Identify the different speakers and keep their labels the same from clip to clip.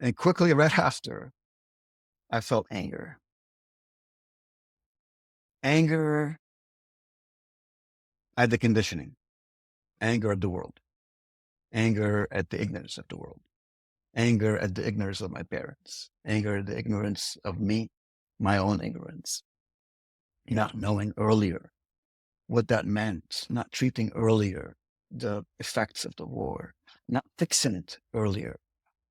Speaker 1: And quickly right after, I felt anger. Anger at the conditioning, anger at the world, anger at the ignorance of the world, anger at the ignorance of my parents, anger at the ignorance of me, my own ignorance, not knowing earlier what that meant, not treating earlier the effects of the war, not fixing it earlier.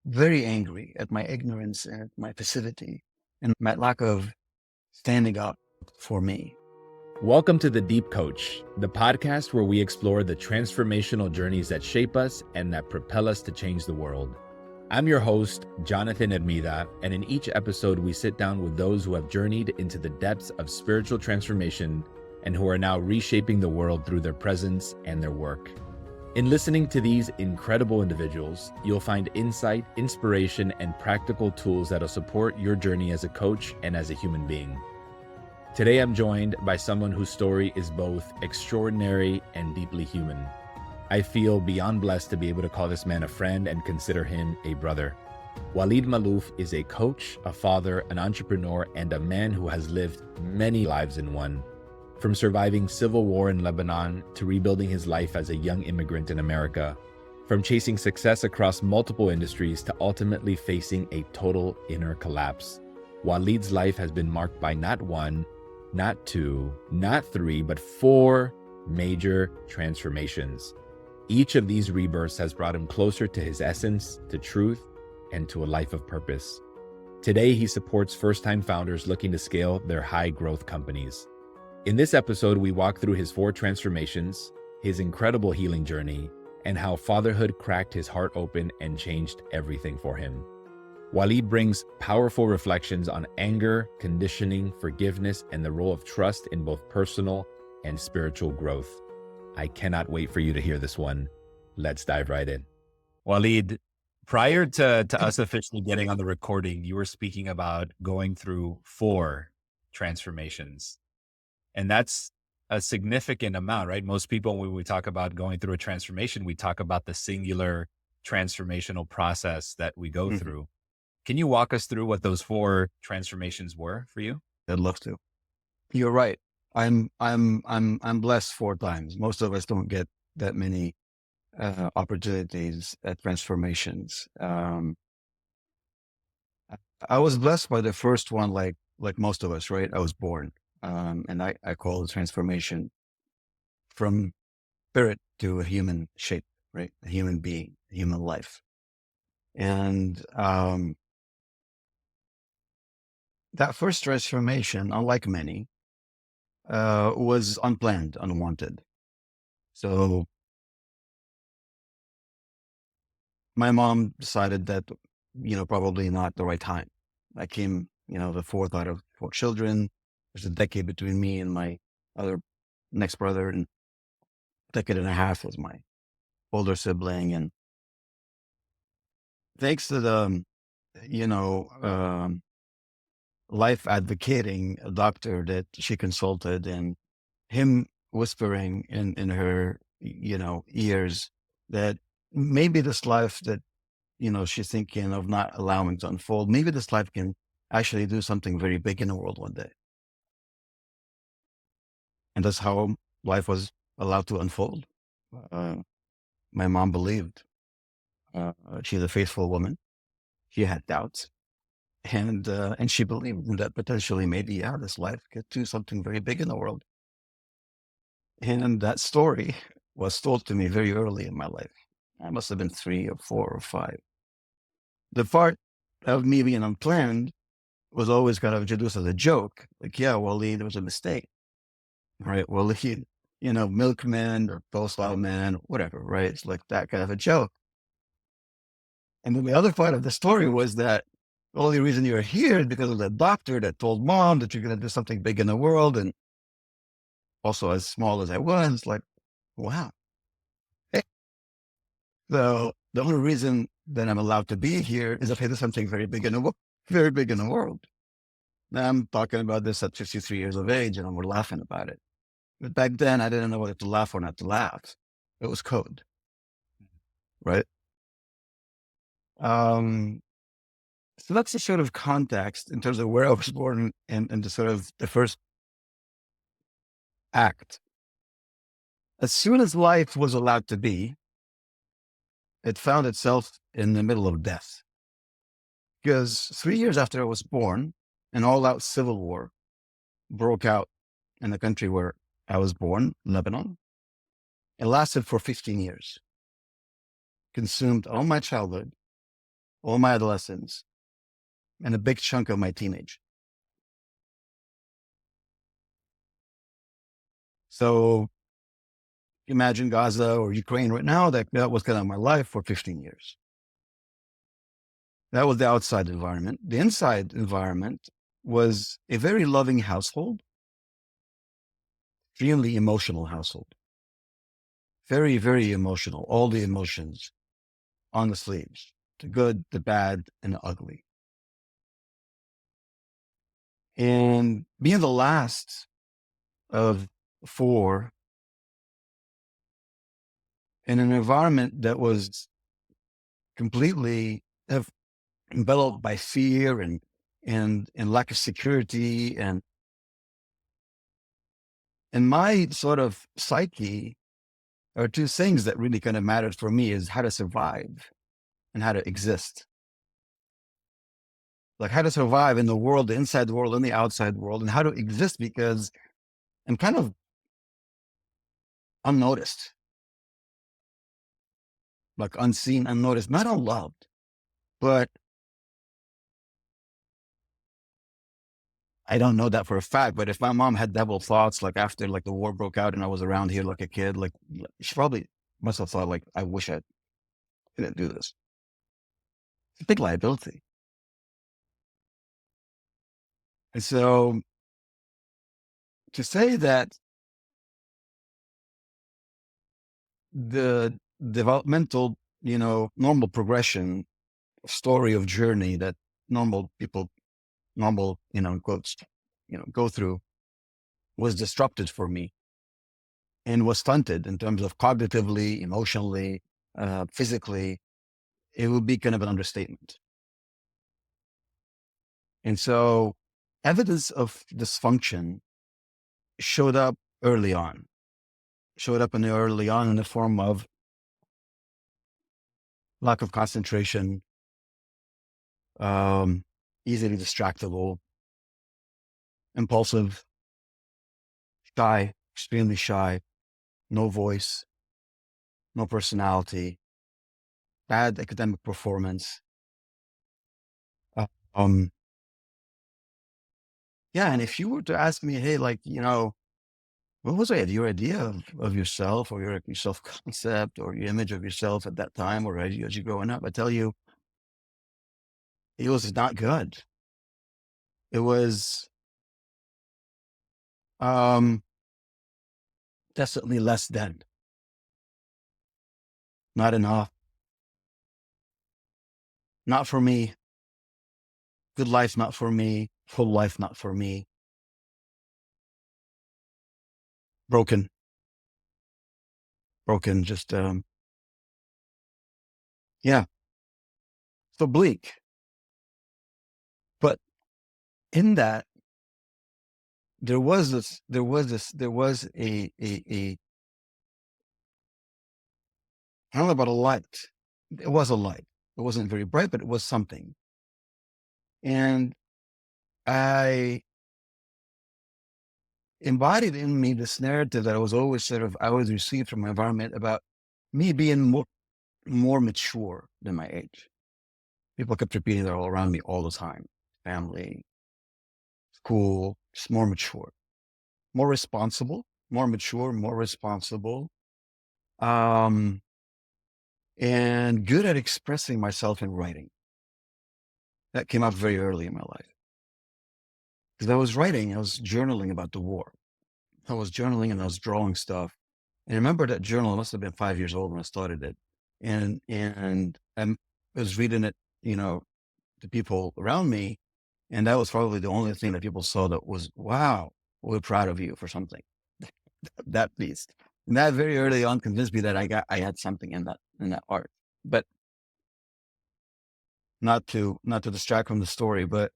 Speaker 1: Very angry at my ignorance and my passivity and my lack of standing up for me.
Speaker 2: Welcome to The Deep Coach, the podcast where we explore the transformational journeys that shape us and that propel us to change the world. I'm your host, Jonathan Hermida, and in each episode, we sit down with those who have journeyed into the depths of spiritual transformation and who are now reshaping the world through their presence and their work. In listening to these incredible individuals, you'll find insight, inspiration, and practical tools that'll support your journey as a coach and as a human being. Today, I'm joined by someone whose story is both extraordinary and deeply human. I feel beyond blessed to be able to call this man a friend and consider him a brother. Walid Malouf is a coach, a father, an entrepreneur, and a man who has lived many lives in one. From surviving civil war in Lebanon to rebuilding his life as a young immigrant in America, from chasing success across multiple industries to ultimately facing a total inner collapse. Walid's life has been marked by not one, not two, not three, but 4 major transformations. Each of these rebirths has brought him closer to his essence, to truth, and to a life of purpose. Today, he supports first-time founders looking to scale their high-growth companies. In this episode, we walk through his 4 transformations, his incredible healing journey, and how fatherhood cracked his heart open and changed everything for him. Walid brings powerful reflections on anger, conditioning, forgiveness, and the role of trust in both personal and spiritual growth. I cannot wait for you to hear this one. Let's dive right in. Walid, prior to us officially getting on the recording, you were speaking about going through 4 transformations. And that's a significant amount, right? Most people, when we talk about going through a transformation, we talk about the singular transformational process that we go through. Can you walk us through what those 4 transformations were for you?
Speaker 1: I'd love to. You're right. I'm blessed 4 times. Most of us don't get that many opportunities at transformations. I was blessed by the first one, like most of us, right? I was born, and I call it transformation from spirit to a human shape, right? A human being, a human life, and that first transformation, unlike many, was unplanned, unwanted. So my mom decided that, probably not the right time. I came, the 4th out of 4 children. There's a decade between me and my other next brother, and a decade and a half was my older sibling. And thanks to the, you know, um, life advocating doctor that she consulted and him whispering in her, ears that maybe this life that, she's thinking of not allowing to unfold, maybe this life can actually do something very big in the world one day. And that's how life was allowed to unfold. Uh, my mom believed. She's a faithful woman. She had doubts. And she believed that potentially maybe, this life could do something very big in the world. And that story was told to me very early in my life. I must have been 3 or 4 or 5. The part of me being unplanned was always kind of introduced as a joke. Like, yeah, Walid, there was a mistake, right? Walid, milkman or postman, whatever, right? It's like that kind of a joke. And then the other part of the story was that the only reason you're here is because of the doctor that told mom that you're going to do something big in the world. And also, as small as I was, like, wow. Hey. So the only reason that I'm allowed to be here is if I do something very big in the world, very big in the world. Now I'm talking about this at 53 years of age, and we're laughing about it. But back then, I didn't know whether to laugh or not to laugh. It was code, right? Um, So that's the sort of context in terms of where I was born and the sort of the first act. As soon as life was allowed to be, it found itself in the middle of death. Because 3 years after I was born, an all-out civil war broke out in the country where I was born, Lebanon. It lasted for 15 years, consumed all my childhood, all my adolescence, and a big chunk of my teenage. So imagine Gaza or Ukraine right now, that was kind of my life for 15 years. That was the outside environment. The inside environment was a very loving household, extremely emotional household. Very, very emotional. All the emotions on the sleeves, the good, the bad, and the ugly. And being the last of four in an environment that was completely enveloped by fear and lack of security, and in my sort of psyche are two things that really kind of mattered for me: is how to survive and how to exist. Like how to survive in the world, the inside world and the outside world, and how to exist because I'm kind of unnoticed, like unseen, unnoticed, not unloved. But I don't know that for a fact. But if my mom had devil thoughts, like after like the war broke out and I was around here like a kid, like she probably must have thought like, I wish I didn't do this. It's a big liability. And so to say that the developmental, normal progression story of journey that normal people, in quotes, go through was disrupted for me and was stunted in terms of cognitively, emotionally, physically, it would be kind of an understatement. And so evidence of dysfunction showed up early on, in the form of lack of concentration, easily distractible, impulsive, shy, extremely shy, no voice, no personality, bad academic performance. Um, yeah, and if you were to ask me, hey, like, what was your idea of yourself, or your self-concept, or your image of yourself at that time, or as you growing up, I tell you, it was not good. It was um, definitely less than, not enough, not for me, good life, not for me, full life, not for me, broken, just, yeah, so bleak. But in that, there was a, I don't know about a light. It was a light. It wasn't very bright, but it was something. And I embodied in me this narrative that I always received from my environment about me being more mature than my age. People kept repeating that all around me all the time. Family, school, just more mature, more responsible, more mature, more responsible, um, and good at expressing myself in writing. That came up very early in my life. Because I was journaling about the war. I was journaling and I was drawing stuff. And I remember that journal, I must have been 5 years old when I started it. And I was reading it, to people around me. And that was probably the only thing that people saw that was, wow, we're proud of you for something. That piece. And that very early on convinced me that I had something in that art. But not to distract from the story, but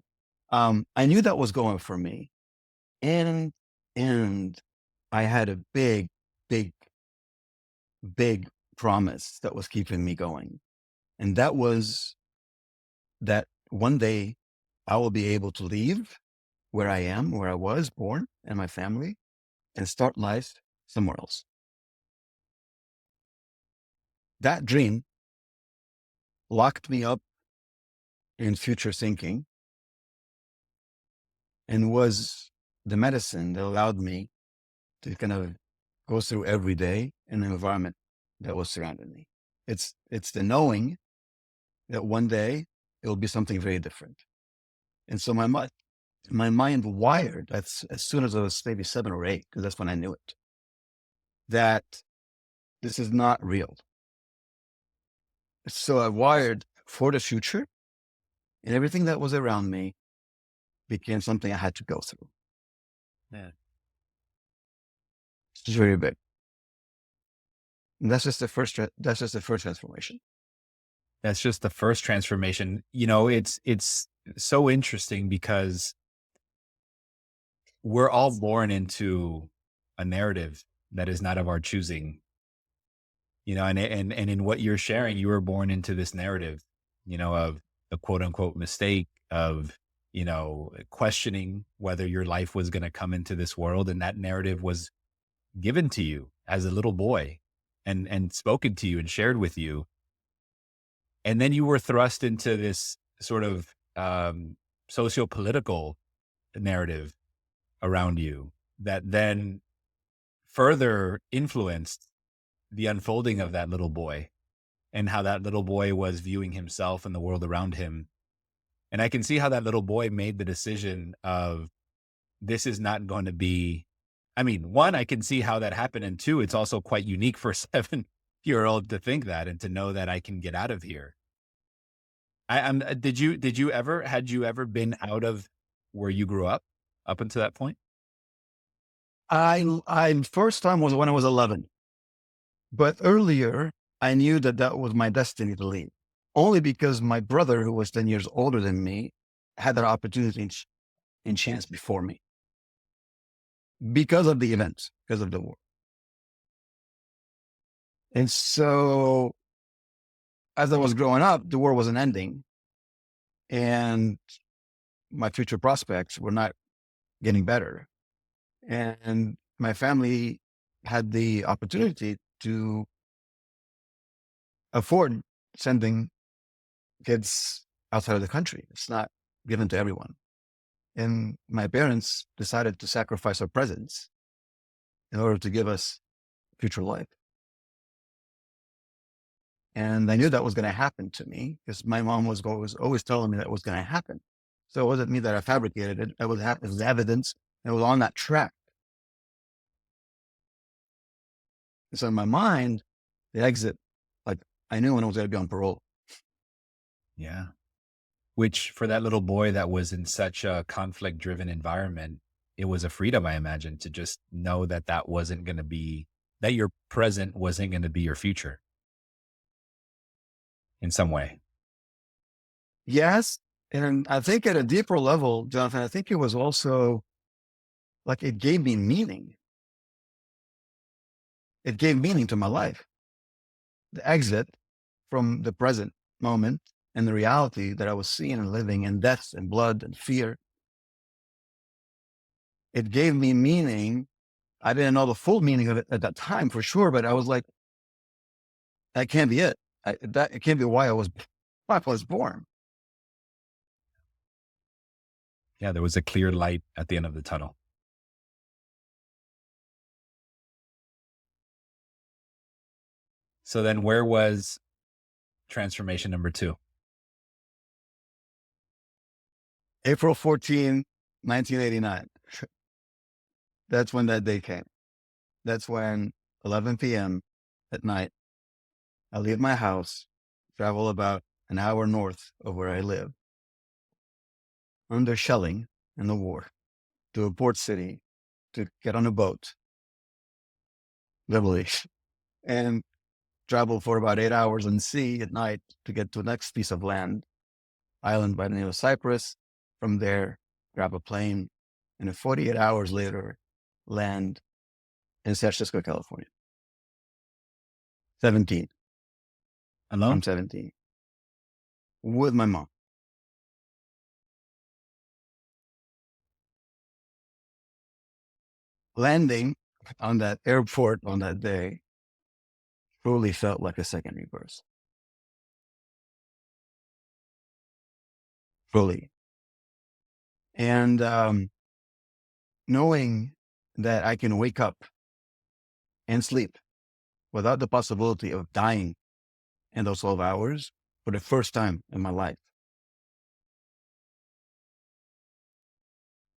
Speaker 1: I knew that was going for me, and and I had a big, big, big promise that was keeping me going, and that was that one day I will be able to leave where I am, where I was born, and my family, and start life somewhere else. That dream locked me up in future thinking and was the medicine that allowed me to kind of go through every day in the environment that was surrounding me. It's the knowing that one day it will be something very different. And so my mind wired as soon as I was maybe 7 or 8, because that's when I knew it, that this is not real. So I wired for the future, and everything that was around me became something I had to go through.
Speaker 2: Yeah.
Speaker 1: It's very big. And that's just the first transformation.
Speaker 2: That's just the first transformation. You know, it's so interesting because we're all born into a narrative that is not of our choosing. You know, and in what you're sharing, you were born into this narrative, you know, of the quote unquote mistake of, you know, questioning whether your life was going to come into this world. And that narrative was given to you as a little boy and spoken to you and shared with you. And then you were thrust into this sort of socio-political narrative around you that then further influenced the unfolding of that little boy and how that little boy was viewing himself and the world around him. And I can see how that little boy made the decision of this is not going to be, I mean, one, I can see how that happened. And two, it's also quite unique for a 7-year-old to think that and to know that I can get out of here. Had you ever been out of where you grew up until that point?
Speaker 1: I first time was when I was 11, but earlier I knew that that was my destiny to leave, only because my brother, who was 10 years older than me, had that opportunity and chance before me because of the events, because of the war. And so as I was growing up, the war wasn't ending, and my future prospects were not getting better. And my family had the opportunity to afford sending kids outside of the country. It's not given to everyone. And my parents decided to sacrifice our presence in order to give us future life. And I knew that was going to happen to me because my mom was always telling me that was going to happen. So it wasn't me that I fabricated it. It was evidence. It was on that track. And so in my mind, the exit, like I knew when I was going to be on parole.
Speaker 2: Yeah. Which for that little boy that was in such a conflict driven environment, it was a freedom, I imagine, to just know that that wasn't going to be, that your present wasn't going to be your future in some way.
Speaker 1: Yes. And I think at a deeper level, Jonathan, I think it was also like it gave me meaning. It gave meaning to my life. The exit from the present moment and the reality that I was seeing and living in death and blood and fear. It gave me meaning. I didn't know the full meaning of it at that time for sure, but I was like, that can't be it. It can't be why I was born.
Speaker 2: Yeah. There was a clear light at the end of the tunnel. So then where was transformation number 2?
Speaker 1: April 14, 1989. That's when that day came. That's when 11 p.m. at night, I leave my house, travel about an hour north of where I live, under shelling in the war, to a port city to get on a boat, literally, and travel for about 8 hours on sea at night to get to the next piece of land island by the name of Cyprus. From there, grab a plane, and then 48 hours later, land in San Francisco, California. 17.
Speaker 2: Alone?
Speaker 1: I'm 17 with my mom. Landing on that airport on that day truly felt like a second rebirth. Fully. And knowing that I can wake up and sleep without the possibility of dying in those 12 hours for the first time in my life.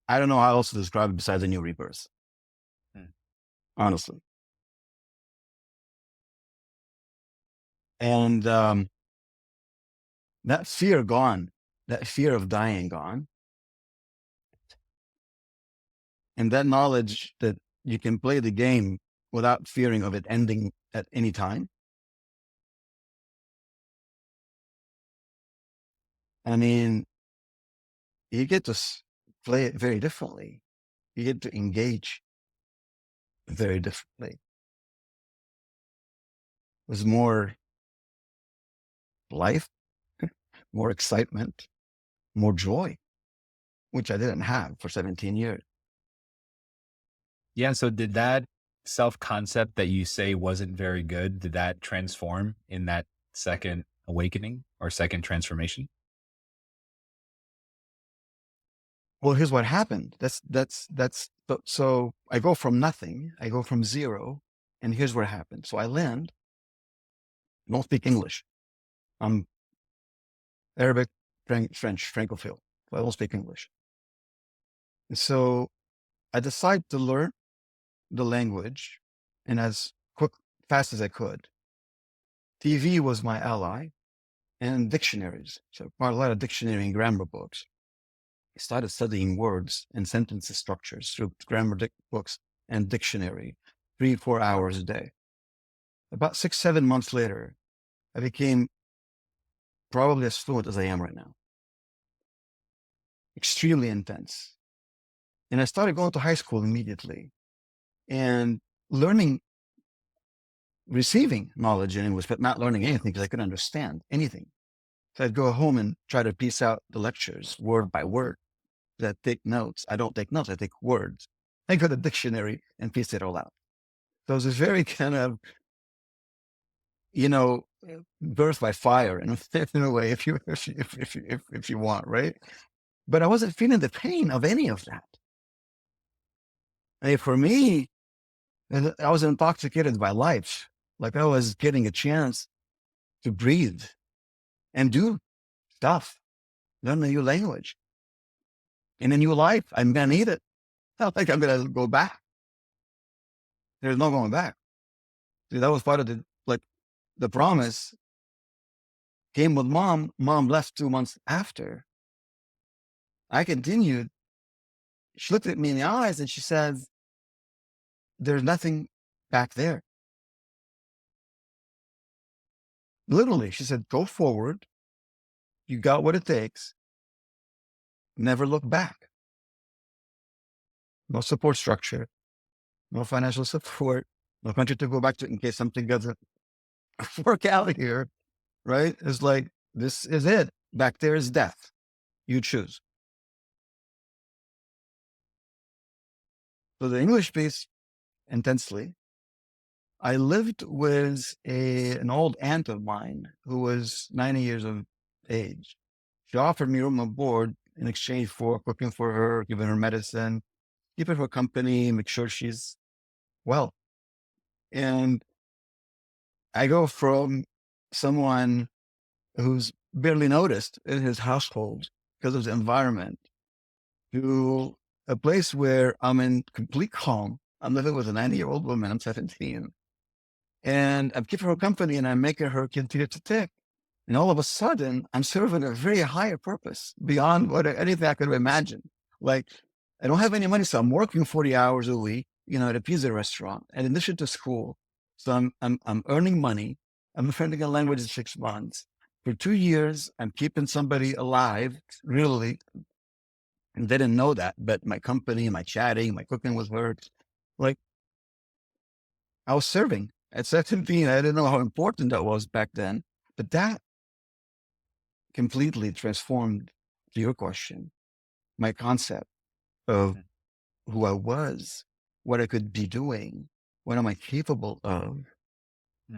Speaker 1: I don't know how else to describe it besides a new rebirth. Honestly. And that fear gone, that fear of dying gone, and that knowledge that you can play the game without fearing of it ending at any time. I mean, you get to play it very differently. You get to engage very differently. There's more life, more excitement, more joy, which I didn't have for 17 years.
Speaker 2: Yeah. So did that self-concept that you say wasn't very good, did that transform in that second awakening or second transformation?
Speaker 1: Well, here's what happened. So I go from nothing, I go from zero, and here's what happened. So I land, don't speak English. I'm Arabic, French, Francophile. So I don't speak English. So I decide to learn the language, and as fast as I could. TV was my ally, and dictionaries. So a lot of dictionary and grammar books. I started studying words and sentence structures through grammar books and dictionary, 3-4 hours a day. About 6-7 months later, I became probably as fluent as I am right now. Extremely intense. And I started going to high school immediately and receiving knowledge in English, but not learning anything because I couldn't understand anything. So I'd go home and try to piece out the lectures word by word. I take notes. I don't take notes. I take words. I go to the dictionary and piece it all out. So it was a very kind of, birth by fire in a way, if you want, right? But I wasn't feeling the pain of any of that. For me, I was intoxicated by life. Like I was getting a chance to breathe and do stuff, learn a new language in a new life. I'm going to need it. Not like I'm going to go back. There's no going back. See, that was part of the promise came with mom. Mom left 2 months after. I continued. She looked at me in the eyes and she said, there's nothing back there. Literally, she said, go forward. You got what it takes. Never look back. No support structure, no financial support, no country to go back to in case something doesn't work out here, right? It's like, this is it. Back there is death. You choose. So the English piece, intensely. I lived with an old aunt of mine who was 90 years of age. She offered me room and board in exchange for cooking for her, giving her medicine, keeping her company, make sure she's well. And I go from someone who's barely noticed in his household because of the environment to a place where I'm in complete calm. I'm living with a 90-year-old woman. I'm 17. And I'm keeping her company and I'm making her continue to tick. And all of a sudden, I'm serving a very higher purpose beyond anything I could imagine. Like, I don't have any money, so I'm working 40 hours a week, at a pizza restaurant, in addition to school. So I'm earning money. I'm learning a language in 6 months. For 2 years, I'm keeping somebody alive, really, and they didn't know that. But my company, my chatting, my cooking was work. Like, I was serving at 17. I didn't know how important that was back then. But that completely transformed, to your question, my concept of who I was, what I could be doing, what am I capable of,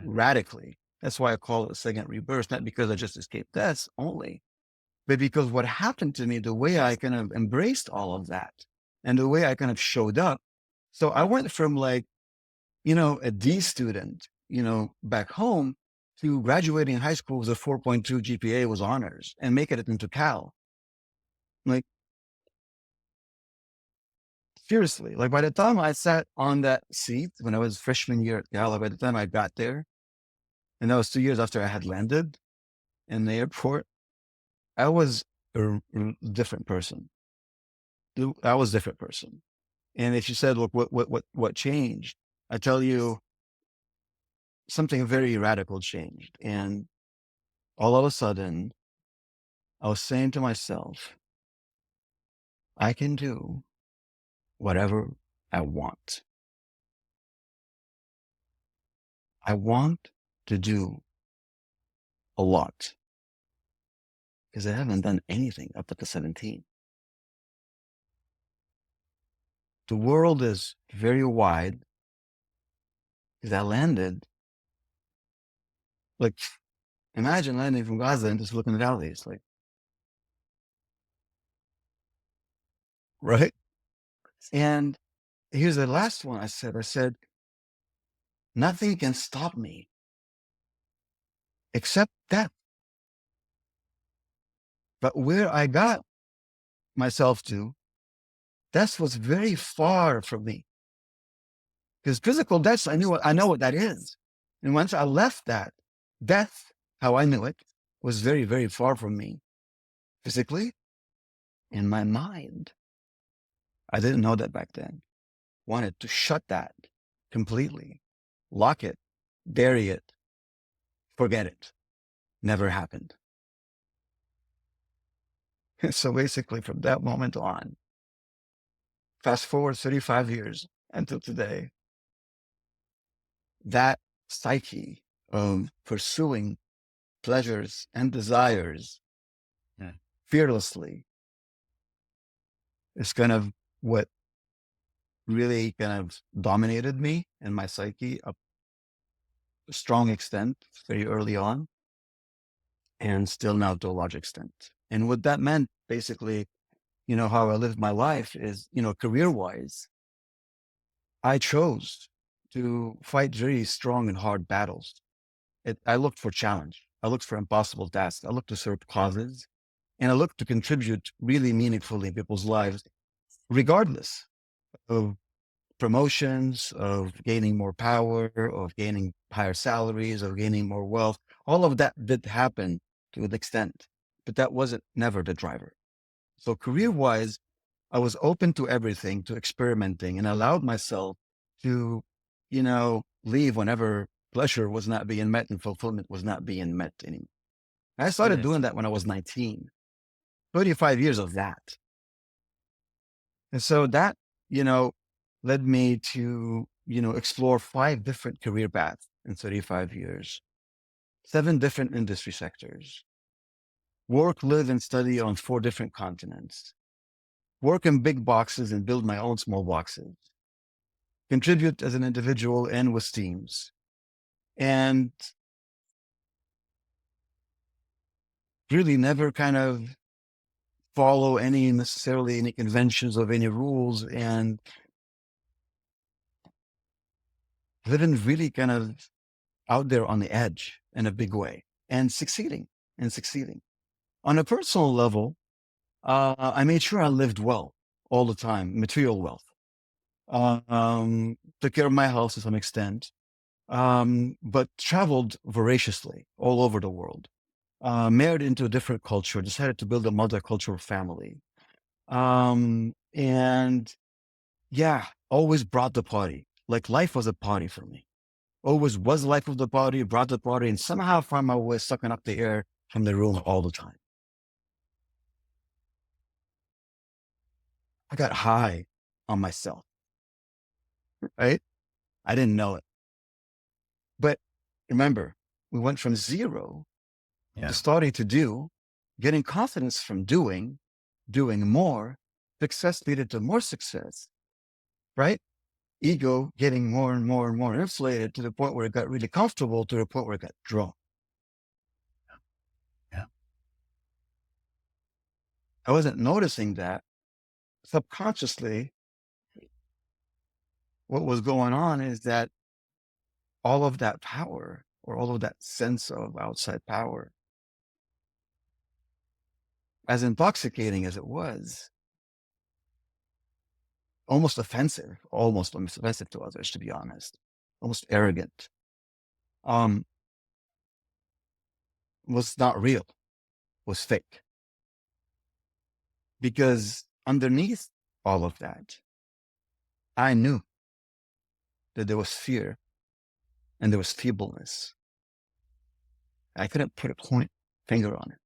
Speaker 1: radically. That's why I call it a second rebirth, not because I just escaped death only, but because what happened to me, the way I kind of embraced all of that and the way I kind of showed up. So I went from like, a D student, back home to graduating high school with a 4.2 GPA was honors and making it into Cal. Like, seriously, like by the time I sat on that seat when I was freshman year at Cal, by the time I got there, and that was 2 years after I had landed in the airport, I was a different person. I was a different person. And if you said, look, what changed? I tell you, something very radical changed. And all of a sudden, I was saying to myself, I can do whatever I want. I want to do a lot because I haven't done anything up to 17. The world is very wide because I landed, like, imagine landing from Gaza and just looking at alleys, like, right? And here's the last one I said, nothing can stop me except death. But where I got myself to, death was very far from me. Because physical death, I know what that is. And once I left that, death, how I knew it, was very, very far from me. Physically, in my mind. I didn't know that back then. Wanted to shut that completely, lock it, bury it, forget it. Never happened. So basically, from that moment on, fast forward 35 years until today, that psyche of pursuing pleasures and desires fearlessly is kind of what really kind of dominated me and my psyche up a strong extent very early on, and still now to a large extent. And what that meant, basically, how I lived my life is, career-wise, I chose to fight very strong and hard battles. I looked for challenge. I looked for impossible tasks. I looked to serve causes, and I looked to contribute really meaningfully in people's lives, regardless of promotions, of gaining more power, of gaining higher salaries, of gaining more wealth. All of that did happen to an extent, but that wasn't never the driver. So career-wise, I was open to everything, to experimenting, and allowed myself to, leave whenever pleasure was not being met and fulfillment was not being met anymore. I started doing that when I was 19, 35 years of that. And so that, led me to, explore 5 different career paths in 35 years, 7 different industry sectors, work, live, and study on 4 different continents, work in big boxes and build my own small boxes, contribute as an individual and with teams, and really never kind of follow any conventions of any rules, and living really kind of out there on the edge in a big way and succeeding. On a personal level, I made sure I lived well all the time, material wealth. Took care of my health to some extent, but traveled voraciously all over the world. Married into a different culture, decided to build a multicultural family. And yeah, always brought the party. Like life was a party for me. Always was life of the party, brought the party, and somehow found my way sucking up the air from the room all the time. I got high on myself, right? I didn't know it. But remember, we went from zero to starting to do, getting confidence from doing more, success leaded to more success, right? Ego getting more and more and more inflated to the point where it got really comfortable, to the point where it got drunk.
Speaker 2: Yeah.
Speaker 1: I wasn't noticing that. Subconsciously, what was going on is that all of that power, or all of that sense of outside power, as intoxicating as it was, almost offensive to others, to be honest, almost arrogant, was not real, was fake. Because underneath all of that, I knew that there was fear and there was feebleness. I couldn't put a finger on it.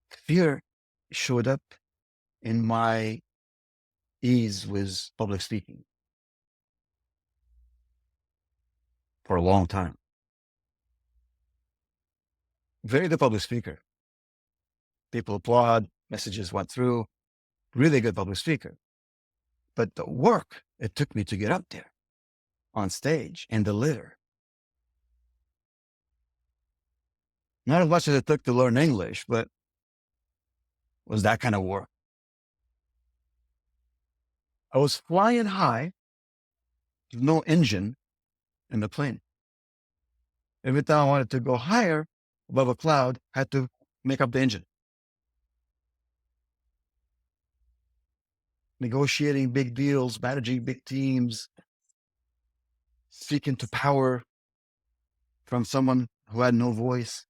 Speaker 1: Fear showed up in my ease with public speaking for a long time. Very good public speaker. People applaud, messages went through, really good public speaker. But the work it took me to get up there on stage and deliver, not as much as it took to learn English, but was that kind of work. I was flying high with no engine in the plane. Every time I wanted to go higher above a cloud, I had to make up the engine. Negotiating big deals, managing big teams, seeking to power from someone who had no voice.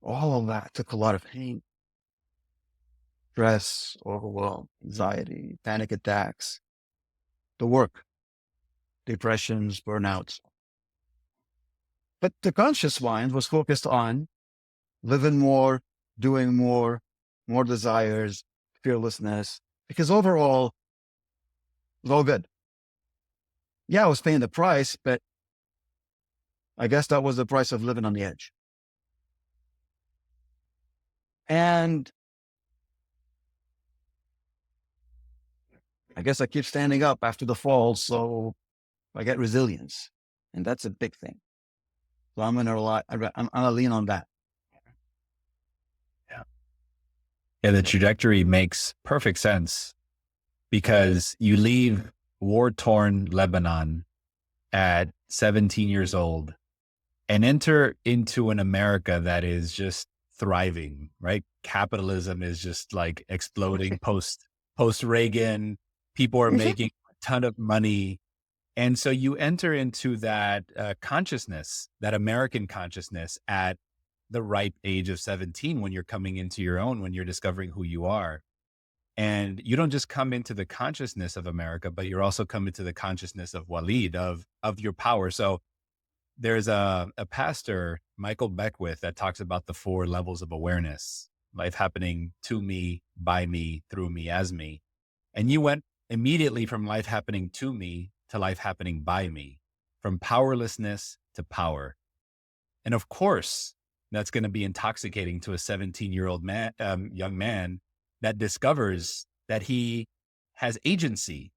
Speaker 1: All of that took a lot of pain, stress, overwhelm, anxiety, panic attacks, the work, depressions, burnouts. But the conscious mind was focused on living more, doing more desires, fearlessness, because overall, it was all good. Yeah, I was paying the price, but I guess that was the price of living on the edge. And I guess I keep standing up after the fall, so I get resilience. And that's a big thing. So I'm gonna lean on that.
Speaker 2: Yeah, the trajectory makes perfect sense because you leave war-torn Lebanon at 17 years old and enter into an America that is just thriving, right? Capitalism is just like exploding post Reagan. People are making a ton of money. And so you enter into that consciousness, that American consciousness at the ripe age of 17, when you're coming into your own, when you're discovering who you are. And you don't just come into the consciousness of America, but you're also coming to the consciousness of Walid, of your power. So there's a pastor, Michael Beckwith, that talks about the 4 levels of awareness: life happening to me, by me, through me, as me. And you went immediately from life happening to me to life happening by me, from powerlessness to power. And of course, that's going to be intoxicating to a 17-year-old young man that discovers that he has agency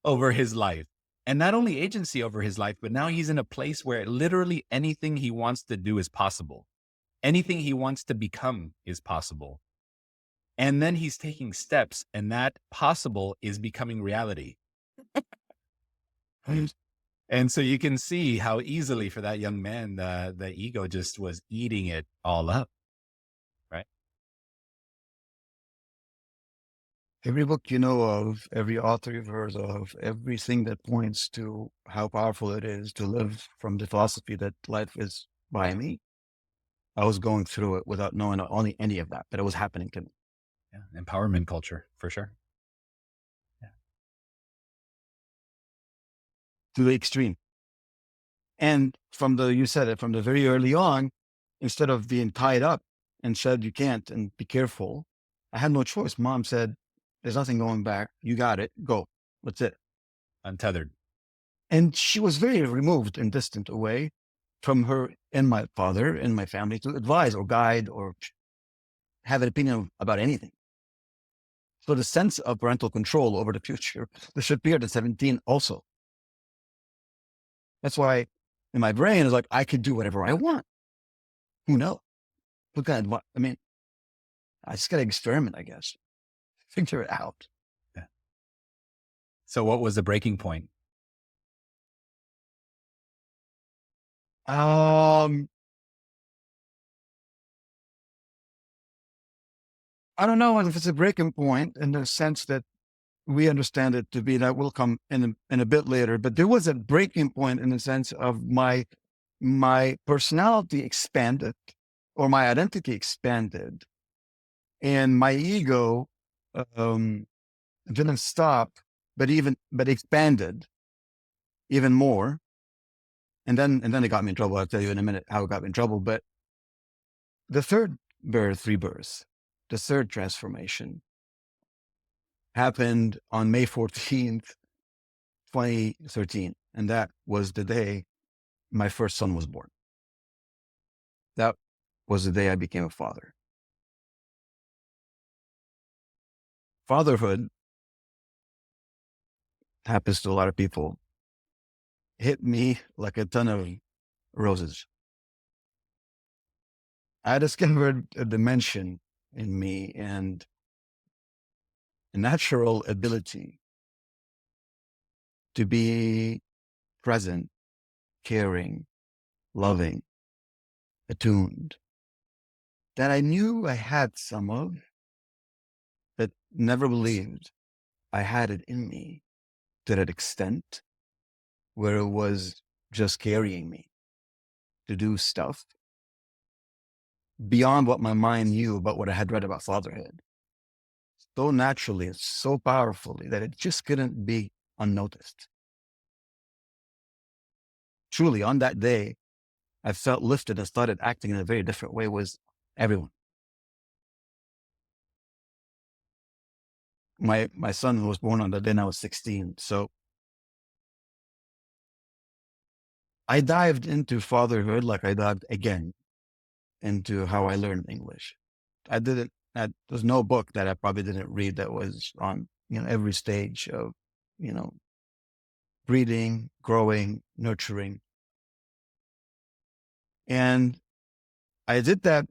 Speaker 2: over his life. And not only agency over his life, but now he's in a place where literally anything he wants to do is possible. Anything he wants to become is possible. And then he's taking steps, and that possible is becoming reality. And so you can see how easily for that young man, the ego just was eating it all up, right?
Speaker 1: Every book you know of, every author you've heard of, everything that points to how powerful it is to live from the philosophy that life is by me. I was going through it without knowing any of that, but it was happening to me.
Speaker 2: Yeah, empowerment culture, for sure. Yeah.
Speaker 1: To the extreme. And you said it, from the very early on, instead of being tied up and said, you can't and be careful, I had no choice. Mom said, there's nothing going back. You got it. Go. That's it.
Speaker 2: Untethered.
Speaker 1: And she was very removed and distant away from her and my father and my family to advise or guide or have an opinion about anything. So the sense of parental control over the future disappeared at 17 also. That's why in my brain is like, I could do whatever I want. Who knows? Who can, I mean, I just got to experiment, I guess. Figure it out.
Speaker 2: Yeah. So what was the breaking point?
Speaker 1: I don't know if it's a breaking point in the sense that we understand it to be. That will come in a bit later, but there was a breaking point in the sense of my personality expanded or my identity expanded and my ego didn't stop, but expanded even more. And then it got me in trouble. I'll tell you in a minute how it got me in trouble. But the third rebirth, the third transformation happened on May 14th, 2013. And that was the day my first son was born. That was the day I became a father. Fatherhood happens to a lot of people. Hit me like a ton of roses. I discovered a dimension in me and a natural ability to be present, caring, loving, attuned, that I knew I had some of, but never believed I had it in me to that extent where it was just carrying me to do stuff beyond what my mind knew about what I had read about fatherhood. So naturally, so powerfully that it just couldn't be unnoticed. Truly, on that day, I felt lifted and started acting in a very different way with everyone. My son was born on the day I was 16. So I dived into fatherhood like I dived again into how I learned English. There's no book that I probably didn't read that was on, every stage of, breeding, growing, nurturing. And I did that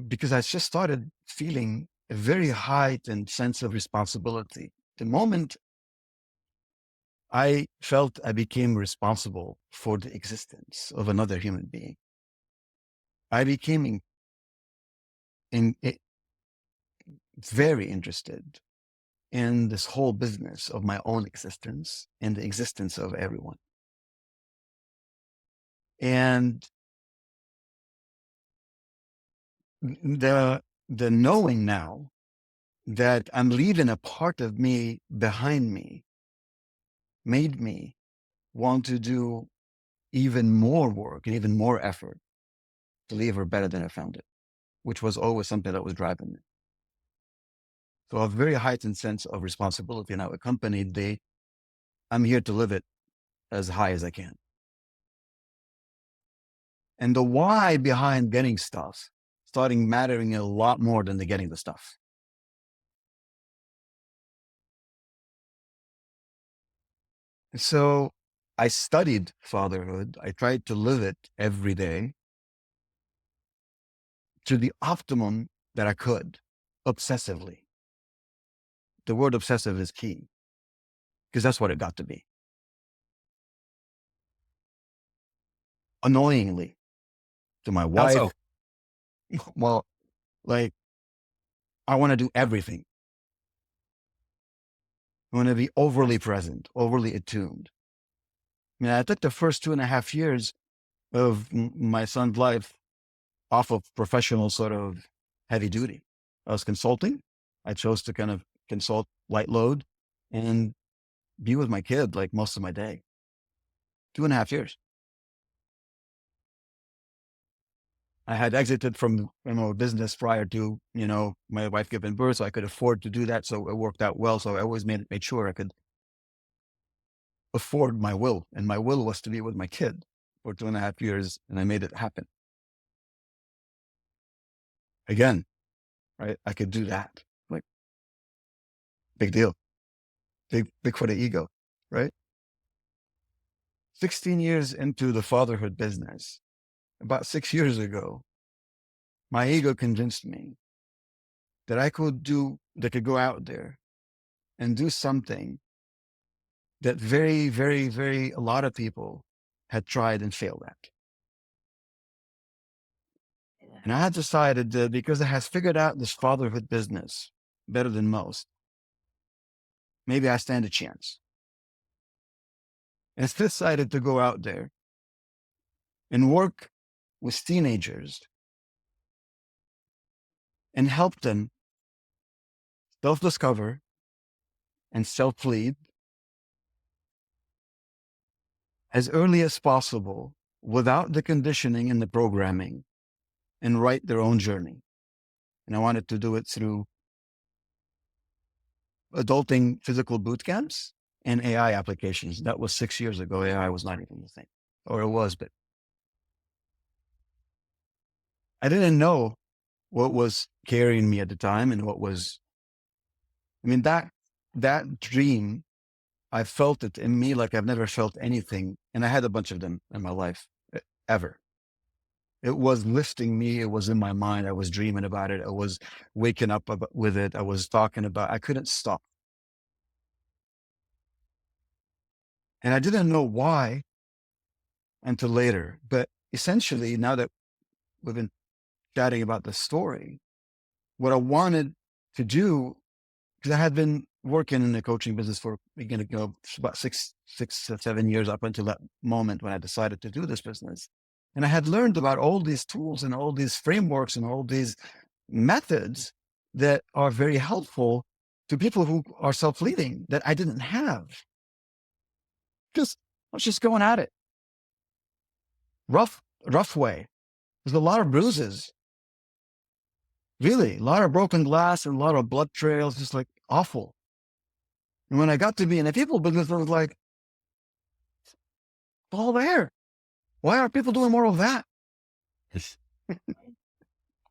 Speaker 1: because I just started feeling a very heightened sense of responsibility. The moment I felt I became responsible for the existence of another human being, I became very interested in this whole business of my own existence and the existence of everyone. And the knowing now that I'm leaving a part of me behind me made me want to do even more work and even more effort to leave her better than I found it, which was always something that was driving me. So a very heightened sense of responsibility now accompanied I'm here to live it as high as I can. And the why behind getting stuff starting mattering a lot more than the getting the stuff. So I studied fatherhood. I tried to live it every day to the optimum that I could, obsessively. The word obsessive is key because that's what it got to be. Annoyingly to my
Speaker 2: How
Speaker 1: wife.
Speaker 2: so?
Speaker 1: Well, like I want to do everything. I want to be overly present, overly attuned. I mean, I took the first 2.5 years of my son's life off of professional sort of heavy duty. I was consulting. I chose to kind of consult light load and be with my kid like most of my day. 2.5 years. I had exited from business prior to my wife giving birth, so I could afford to do that. So it worked out well. So I always made sure I could afford my will, and my will was to be with my kid for 2.5 years, and I made it happen. Again, right? I could do that. Like, big deal. Big for the ego, right? 16 years into the fatherhood business, about 6 years ago, my ego convinced me that I could go out there and do something that very, very, very, a lot of people had tried and failed at. And I had decided that because I had figured out this fatherhood business better than most, maybe I stand a chance. And I decided to go out there and work with teenagers and help them self-discover and self-lead as early as possible without the conditioning and the programming, and write their own journey. And I wanted to do it through adulting physical boot camps and AI applications. That was 6 years ago. AI was not even the thing, or it was, but I didn't know what was carrying me at the time and what was, that dream, I felt it in me like I've never felt anything. And I had a bunch of them in my life ever. It was lifting me. It was in my mind. I was dreaming about it. I was waking up with it. I was talking about, I couldn't stop. And I didn't know why until later. But essentially, now that we've been chatting about the story, what I wanted to do, because I had been working in the coaching business for about 6 or 7 years up until that moment when I decided to do this business. And I had learned about all these tools and all these frameworks and all these methods that are very helpful to people who are self-leading that I didn't have. Just, I was just going at it. Rough way. There's a lot of bruises. Really, a lot of broken glass and a lot of blood trails, just like awful. And when I got to be in a people business, I was like, it's all there. Why are people doing more of that?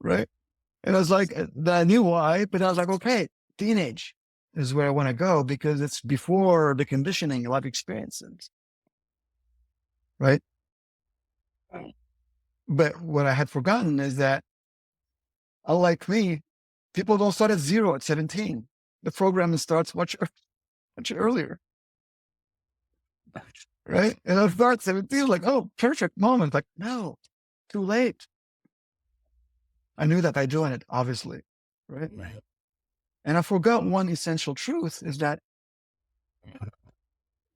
Speaker 1: Right? And I was like, I knew why, but I was like, okay, teenage is where I want to go because it's before the conditioning life experiences. Right? But what I had forgotten is that, unlike me, people don't start at 0 at 17. The programming starts much earlier. Right? And I start 17, like, oh, perfect moment. Like, no, too late. I knew that by doing it, obviously. Right? And I forgot one essential truth is that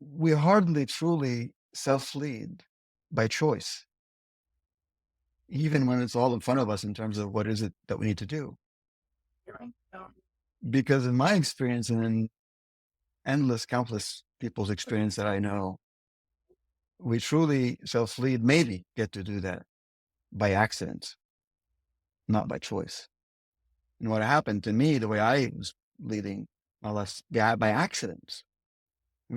Speaker 1: we hardly truly self-lead by choice, even when it's all in front of us in terms of what is it that we need to do. Because in my experience and in countless people's experience that I know, we truly self-lead, maybe get to do that by accident, not by choice. And what happened to me, the way I was leading, more or less, by accident.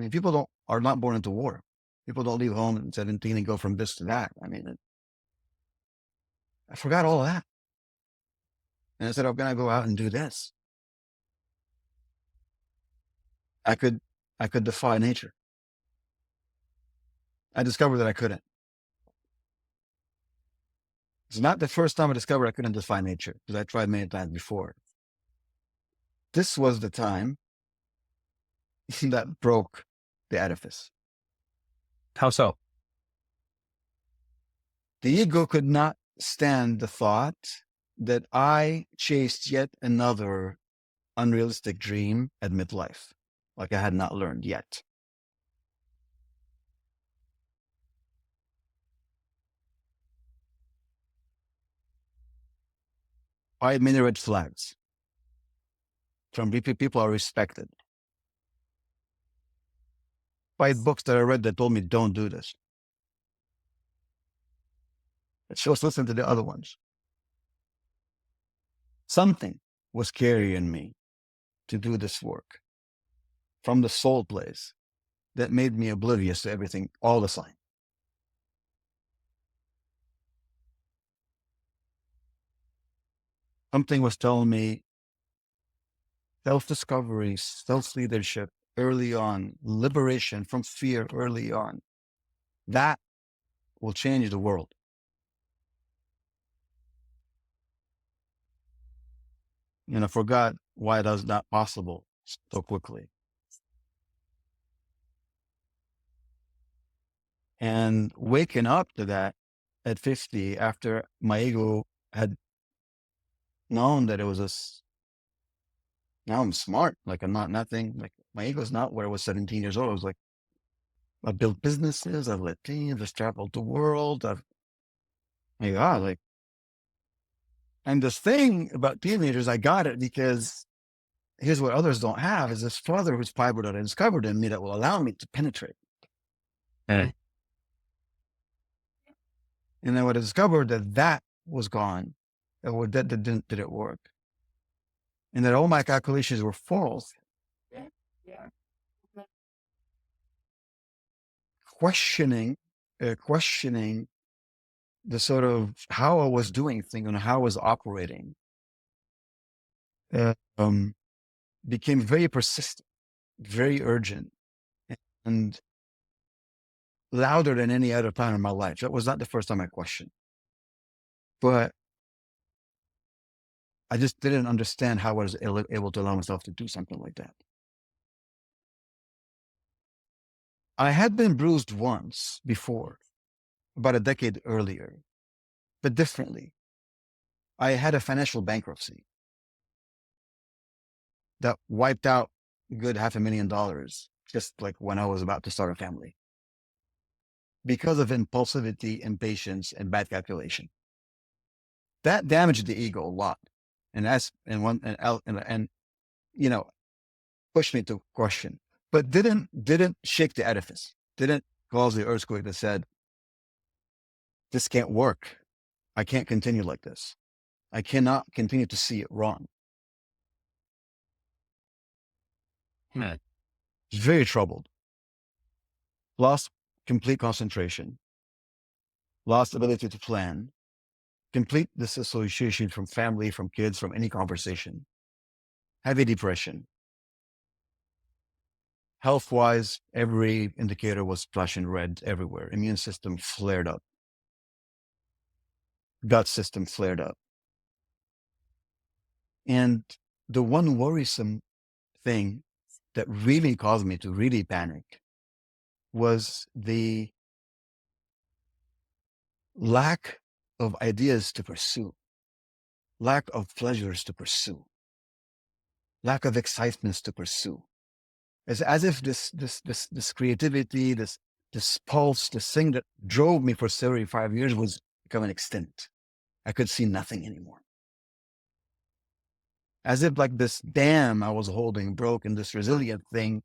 Speaker 1: People are not born into war. People don't leave home at 17 and go from this to that. I forgot all of that. And I said, I'm going to go out and do this. I could defy nature. I discovered that I couldn't. It's not the first time I discovered I couldn't defy nature, because I tried many times before. This was the time that broke the edifice.
Speaker 2: How so?
Speaker 1: The ego could not stand the thought that I chased yet another unrealistic dream at midlife, like I had not learned yet. I had many red flags from people I respected. 5 books that I read that told me, don't do this. Let's just listen to the other ones. something was carrying me to do this work from the soul place that made me oblivious to everything all the time. Something was telling me self-discovery, self-leadership early on, liberation from fear early on. That will change the world. And I forgot why that was not possible so quickly. And waking up to that at 50, after my ego had known that it was now I'm smart, like I'm not nothing, like my ego's not where I was 17 years old. I was like, I've built businesses, I've led teams, I've traveled the world, my God, like, and this thing about teenagers, I got it because here's what others don't have is this father who's fiber that I discovered in me that will allow me to penetrate. And then when I discovered that was gone, that didn't work. And that all my calculations were false. Questioning the sort of how I was doing things and how I was operating became very persistent, very urgent, and louder than any other time in my life. That was not the first time I questioned, but I just didn't understand how I was able to allow myself to do something like that. I had been bruised once before, about a decade earlier, but differently. I had a financial bankruptcy that wiped out a good $500,000 just like when I was about to start a family because of impulsivity, impatience, and bad calculation. That damaged the ego a lot, and you know, pushed me to question, but didn't shake the edifice, didn't cause the earthquake that said, this can't work. I can't continue like this. I cannot continue to see it wrong. Very troubled. Lost complete concentration. Lost ability to plan. Complete disassociation from family, from kids, from any conversation. Heavy depression. Health-wise, every indicator was flashing red everywhere. Immune system flared up. Gut system flared up. And the one worrisome thing that really caused me to really panic was the lack of ideas to pursue, lack of pleasures to pursue, lack of excitements to pursue. It's as if this creativity, this pulse, this thing that drove me for 35 years was becoming extinct. I could see nothing anymore. As if like this dam I was holding broke and this resilient thing,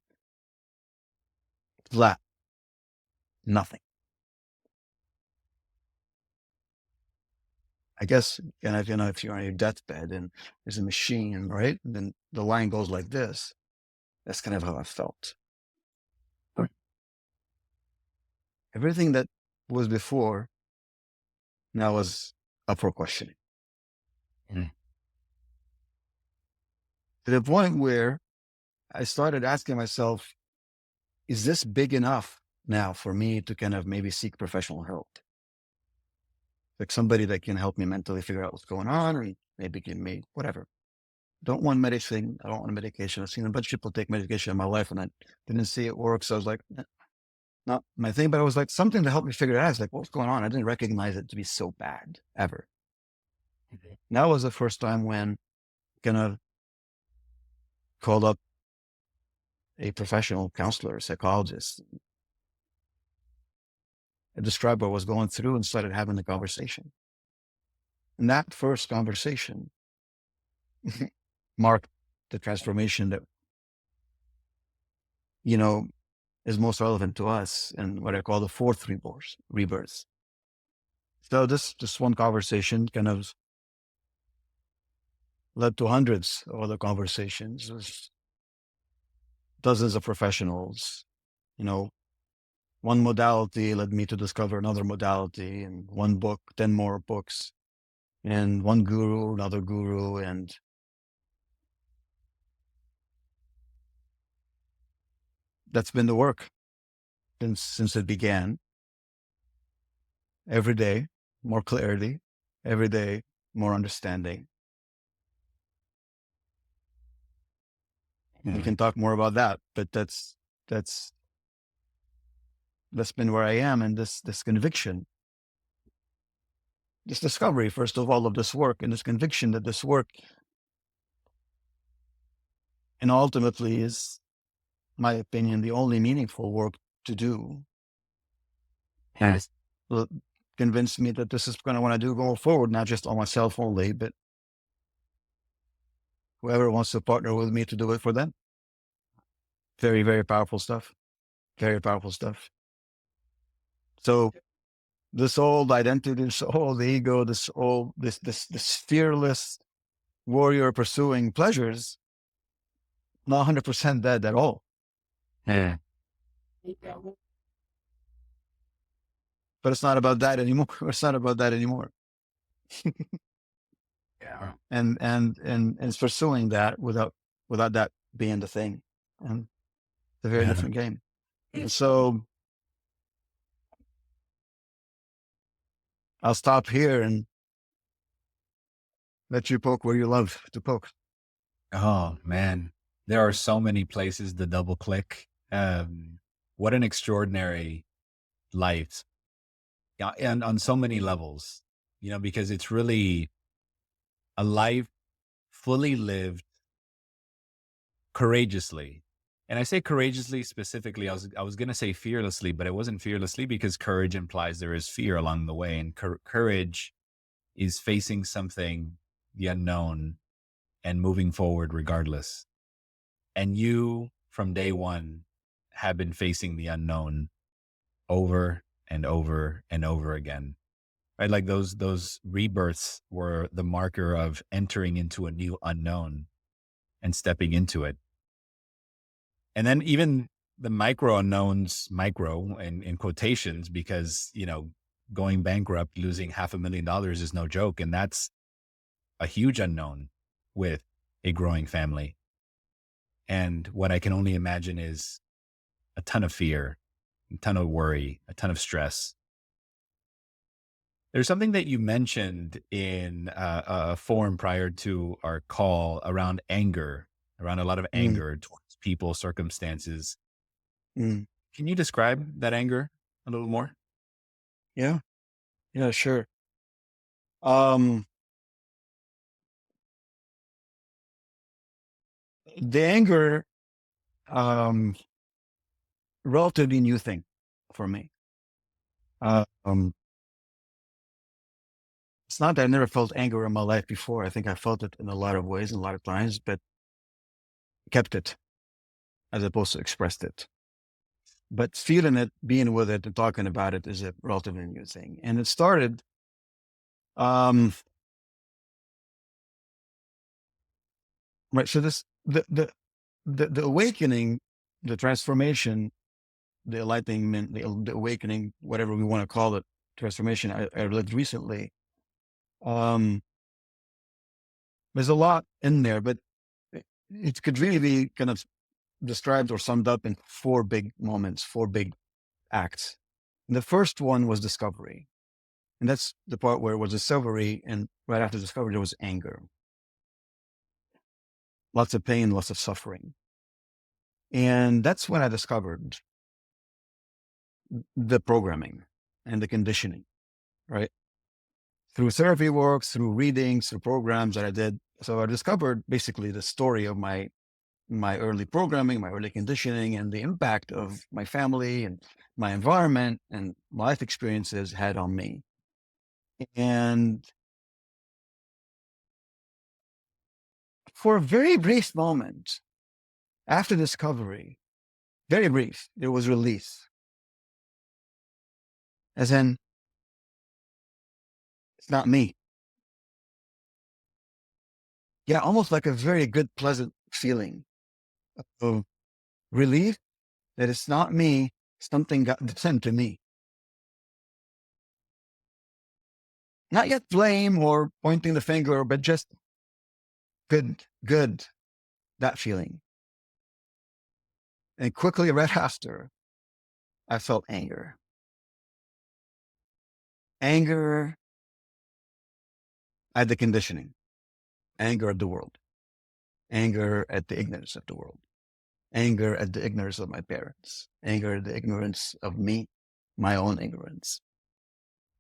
Speaker 1: flat, nothing. I guess, if you're on your deathbed and there's a machine, right? And then the line goes like this. That's kind of how I felt. Everything that was before now was up for questioning. To the point where I started asking myself, is this big enough now for me to kind of maybe seek professional help? Like somebody that can help me mentally figure out what's going on, or maybe give me whatever. Don't want medicine. I don't want medication. I've seen a bunch of people take medication in my life and I didn't see it work. So I was like, not my thing, but I was like, something to help me figure it out. I was like, what's going on? I didn't recognize it to be so bad ever. That was the first time when kind of called up a professional counselor, psychologist. I described what I was going through and started having the conversation. And that first conversation marked the transformation that, is most relevant to us and what I call the fourth rebirth. So this one conversation kind of led to hundreds of other conversations with dozens of professionals. You know, one modality led me to discover another modality, and one book, 10 more books, and one guru, another guru. And that's been the work since it began. Every day, more clarity, every day, more understanding. We can talk more about that, but that's been where I am, and this conviction, this discovery, first of all, of this work, and this conviction that this work, and ultimately, is, my opinion, the only meaningful work to do, has convinced me that this is going to want to do going forward, not just on myself only, but whoever wants to partner with me to do it for them. Very, very powerful stuff. Very powerful stuff. So this old identity, this old ego, this fearless warrior pursuing pleasures, not 100% dead at all.
Speaker 2: Yeah.
Speaker 1: But it's not about that anymore. It's not about that anymore.
Speaker 2: Yeah.
Speaker 1: And it's pursuing that without that being the thing. And it's a very different game. And so I'll stop here and let you poke where you love to poke.
Speaker 2: Oh man, there are so many places to double click. What an extraordinary life. Yeah, and on so many levels, because it's really a life fully lived courageously. And I say courageously specifically, I was going to say fearlessly, but it wasn't fearlessly, because courage implies there is fear along the way. And courage is facing something, the unknown, and moving forward regardless. And you, from day one, have been facing the unknown over and over and over again. Right? Like those rebirths were the marker of entering into a new unknown and stepping into it. And then even the micro unknowns, micro in quotations, because, going bankrupt, losing $500,000 is no joke. And that's a huge unknown with a growing family. And what I can only imagine is a ton of fear, a ton of worry, a ton of stress. There's something that you mentioned in a forum prior to our call around anger, around a lot of anger towards people, circumstances.
Speaker 1: Mm.
Speaker 2: Can you describe that anger a little more?
Speaker 1: Yeah. Yeah, sure. The anger, relatively new thing for me. It's not that I never felt anger in my life before. I think I felt it in a lot of ways, a lot of times, but kept it as opposed to expressed it. But feeling it, being with it, and talking about it is a relatively new thing. And it started, right. So the awakening, the transformation, the enlightenment, the awakening, whatever we want to call it, transformation I lived recently. There's a lot in there, but it could really be kind of described or summed up in four big moments, four big acts. And the first one was discovery. And that's the part where it was discovery. And right after discovery, there was anger. Lots of pain, lots of suffering. And that's when I discovered the programming and the conditioning, right? Through therapy work, through readings, through programs that I did. So I discovered basically the story of my early programming, my early conditioning, and the impact of my family and my environment and life experiences had on me. And for a very brief moment after discovery, very brief, there was release. As in, it's not me. Yeah, almost like a very good, pleasant feeling of relief that it's not me, something got sent to me. Not yet blame or pointing the finger, but just good, that feeling. And quickly right after, I felt anger. Anger at the conditioning, anger at the world, anger at the ignorance of the world, anger at the ignorance of my parents, anger at the ignorance of me, my own ignorance,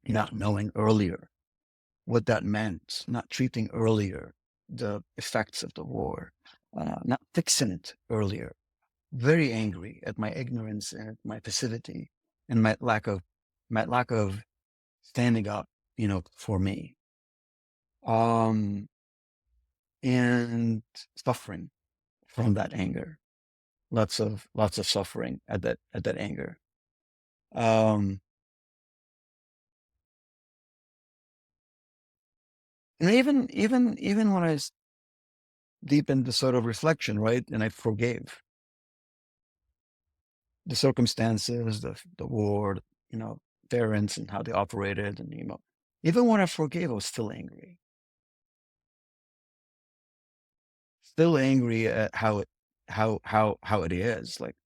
Speaker 1: not knowing earlier what that meant, not treating earlier the effects of the war, not fixing it earlier. Very angry at my ignorance and my passivity and my lack of standing up, for me. And suffering from that anger. Lots of suffering at that anger. Um, and even when I was deep into sort of reflection, right, and I forgave the circumstances, the war, parents and how they operated, and even when I forgave, I was still angry. Still angry at how it is, like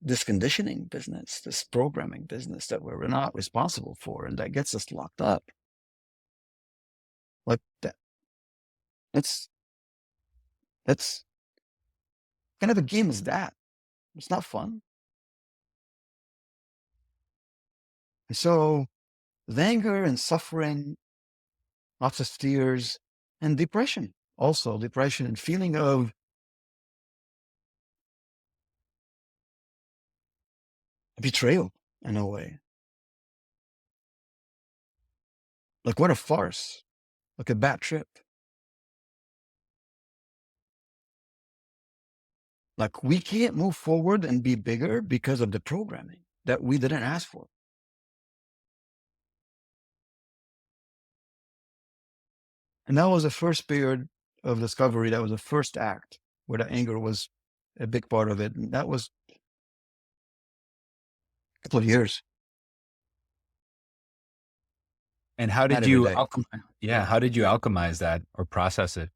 Speaker 1: this conditioning business, this programming business that we're not responsible for, and that gets us locked up. Like that. That's that's kind of a game is that. It's not fun. And so the anger and suffering, lots of tears, and depression. Also depression and feeling of betrayal in a way. Like what a farce. Like a bad trip. Like we can't move forward and be bigger because of the programming that we didn't ask for. And that was the first period of discovery. That was the first act where the anger was a big part of it. And that was a couple of years,
Speaker 2: And how
Speaker 1: not
Speaker 2: did
Speaker 1: every
Speaker 2: you
Speaker 1: day.
Speaker 2: how did you alchemize that or process it?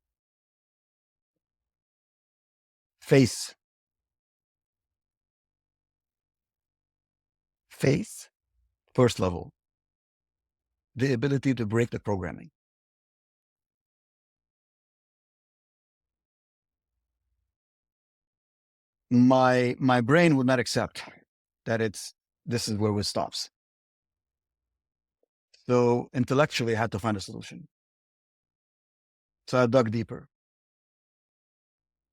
Speaker 1: Faith, faith, first level, the ability to break the programming. My brain would not accept that this is where it stops. So intellectually, I had to find a solution. So I dug deeper,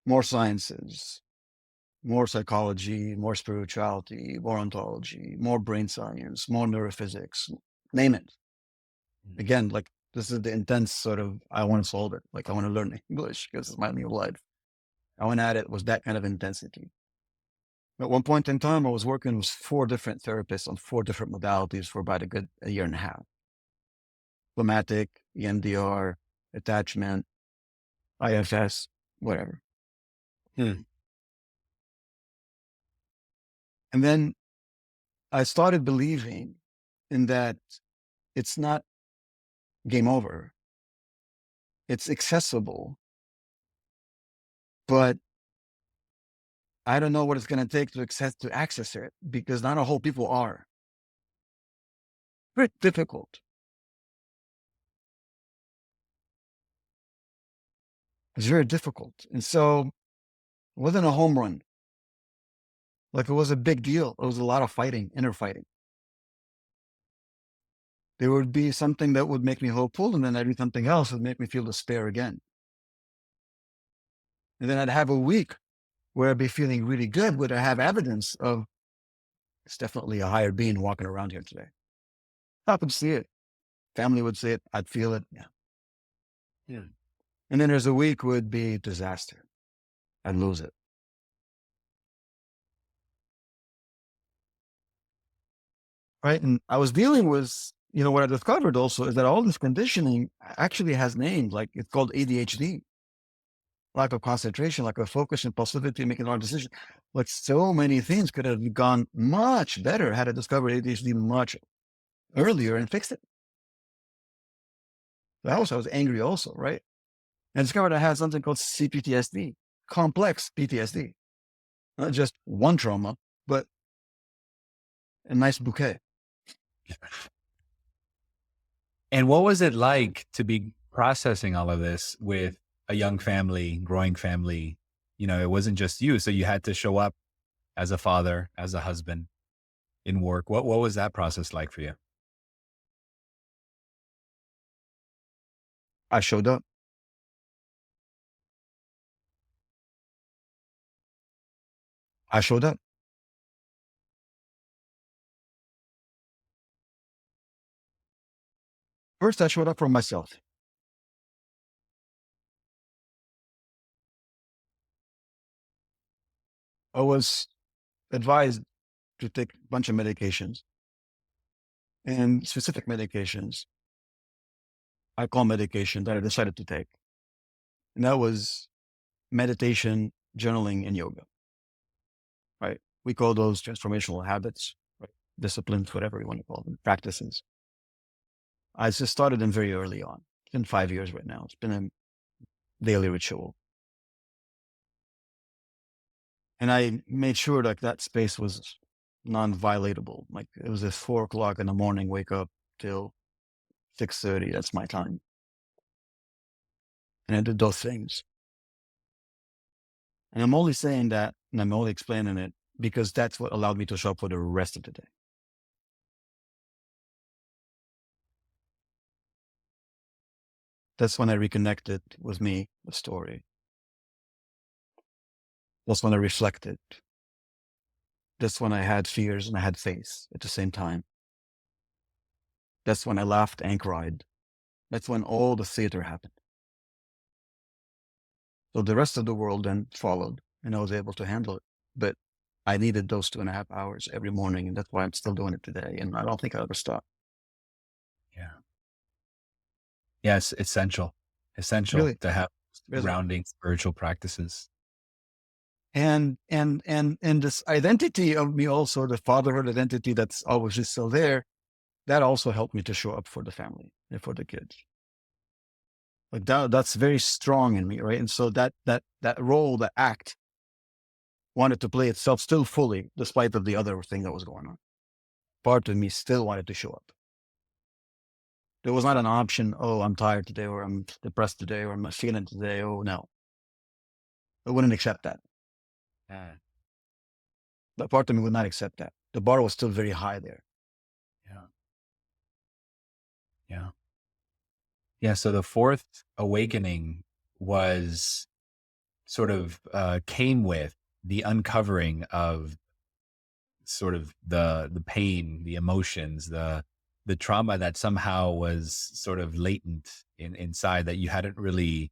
Speaker 1: more sciences, more psychology, more spirituality, more ontology, more brain science, more neurophysics, name it. Again, like this is the intense sort of, I want to solve it. Like I want to learn English because it's my new life. I went at it was that kind of intensity. At one point in time, I was working with 4 different therapists on 4 different modalities for about a year and a half. Somatic, EMDR, attachment, IFS, whatever.
Speaker 2: Hmm.
Speaker 1: And then I started believing in that it's not game over. It's accessible, but I don't know what it's going to take to access it because not a whole people are. Very difficult. It's very difficult. And so it wasn't a home run. Like it was a big deal. It was a lot of fighting, inner fighting. There would be something that would make me hopeful, and then I'd do something else that would make me feel despair again. And then I'd have a week where I'd be feeling really good, where I have evidence of it's definitely a higher being walking around here today. I could see it. Family would see it. I'd feel it. Yeah.
Speaker 2: Yeah.
Speaker 1: And then there's a week would be disaster. I'd lose it. Right. And I was dealing with what I discovered also is that all this conditioning actually has names. Like it's called ADHD, lack of concentration, lack of focus, impulsivity, making wrong decisions. Like so many things could have gone much better had I discovered ADHD much earlier and fixed it. But also, I was angry also, right? And discovered I had something called CPTSD, complex PTSD, not just one trauma, but a nice bouquet.
Speaker 2: And what was it like to be processing all of this with a young family, growing family? It wasn't just you. So you had to show up as a father, as a husband in work. What was that process like for you?
Speaker 1: I showed up. I showed up. First, I showed up for myself. I was advised to take a bunch of medications and specific medications I call medication that I decided to take. And that was meditation, journaling, and yoga, right? We call those transformational habits, right? Disciplines, whatever you want to call them, practices. I just started them very early on. It's been 5 years right now. It's been a daily ritual. And I made sure like that space was non-violatable. Like it was at 4 o'clock in the morning, wake up till 6:30. That's my time. And I did those things. And I'm only saying that, and I'm only explaining it because that's what allowed me to show up for the rest of the day. That's when I reconnected with me, the story. That's when I reflected. That's when I had fears and I had faith at the same time. That's when I laughed and cried. That's when all the theater happened. So the rest of the world then followed and I was able to handle it. But I needed those 2.5 hours every morning. And that's why I'm still doing it today. And I don't think I'll ever stop.
Speaker 2: Yeah. Yes, essential
Speaker 1: Really,
Speaker 2: to have
Speaker 1: really.
Speaker 2: grounding spiritual practices.
Speaker 1: And this identity of me also, the fatherhood identity that's always just still there, that also helped me to show up for the family and for the kids. Like that's very strong in me, right? And so that role, that act, wanted to play itself still fully, despite of the other thing that was going on. Part of me still wanted to show up. There was not an option. Oh, I'm tired today, or I'm depressed today, or I'm not feeling today. Oh no, I wouldn't accept that.
Speaker 2: Yeah.
Speaker 1: That part of me would not accept that. The bar was still very high there.
Speaker 2: Yeah. Yeah. Yeah. So the fourth awakening was sort of came with the uncovering of sort of the pain, the emotions, the trauma that somehow was sort of latent inside that you hadn't really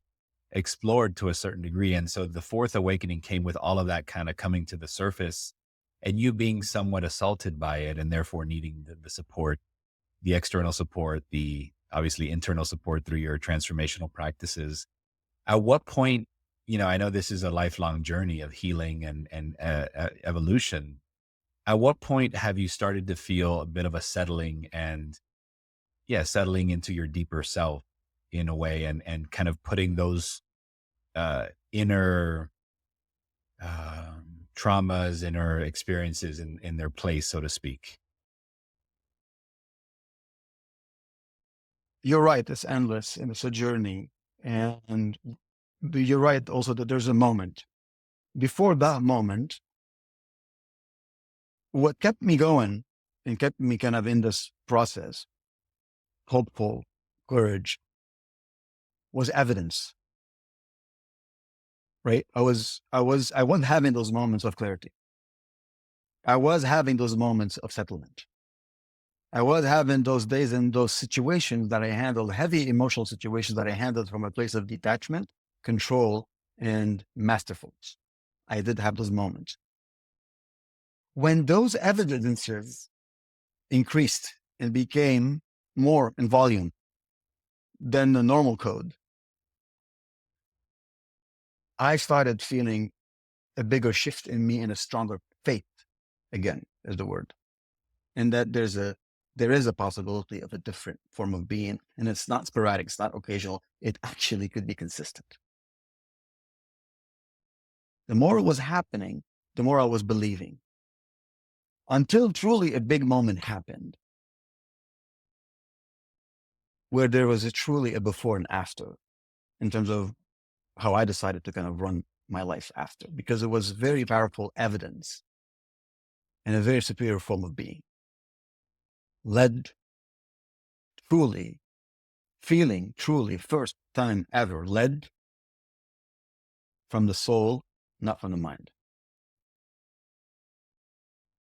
Speaker 2: explored to a certain degree. And so the fourth awakening came with all of that kind of coming to the surface and you being somewhat assaulted by it and therefore needing the support, the external support, the obviously internal support through your transformational practices. At what point, I know this is a lifelong journey of healing and evolution. At what point have you started to feel a bit of a settling and settling into your deeper self in a way and kind of putting those inner traumas, inner experiences in their place, so to speak?
Speaker 1: You're right. It's endless and it's a journey. And you're right also that there's a moment. Before that moment, what kept me going and kept me kind of in this process, hopeful, courage, was evidence, right? I wasn't having those moments of clarity. I was having those moments of settlement. I was having those days and those situations that I handled, heavy emotional situations that I handled from a place of detachment, control, and masterfulness. I did have those moments. When those evidences increased and became more in volume than the normal code, I started feeling a bigger shift in me and a stronger faith, again, is the word. And that there is a possibility of a different form of being, and it's not sporadic, it's not occasional, it actually could be consistent. The more it was happening, the more I was believing, until truly a big moment happened where there was truly a before and after in terms of how I decided to kind of run my life after, because it was very powerful evidence and a very superior form of being, led truly, feeling truly, first time ever, led from the soul, not from the mind.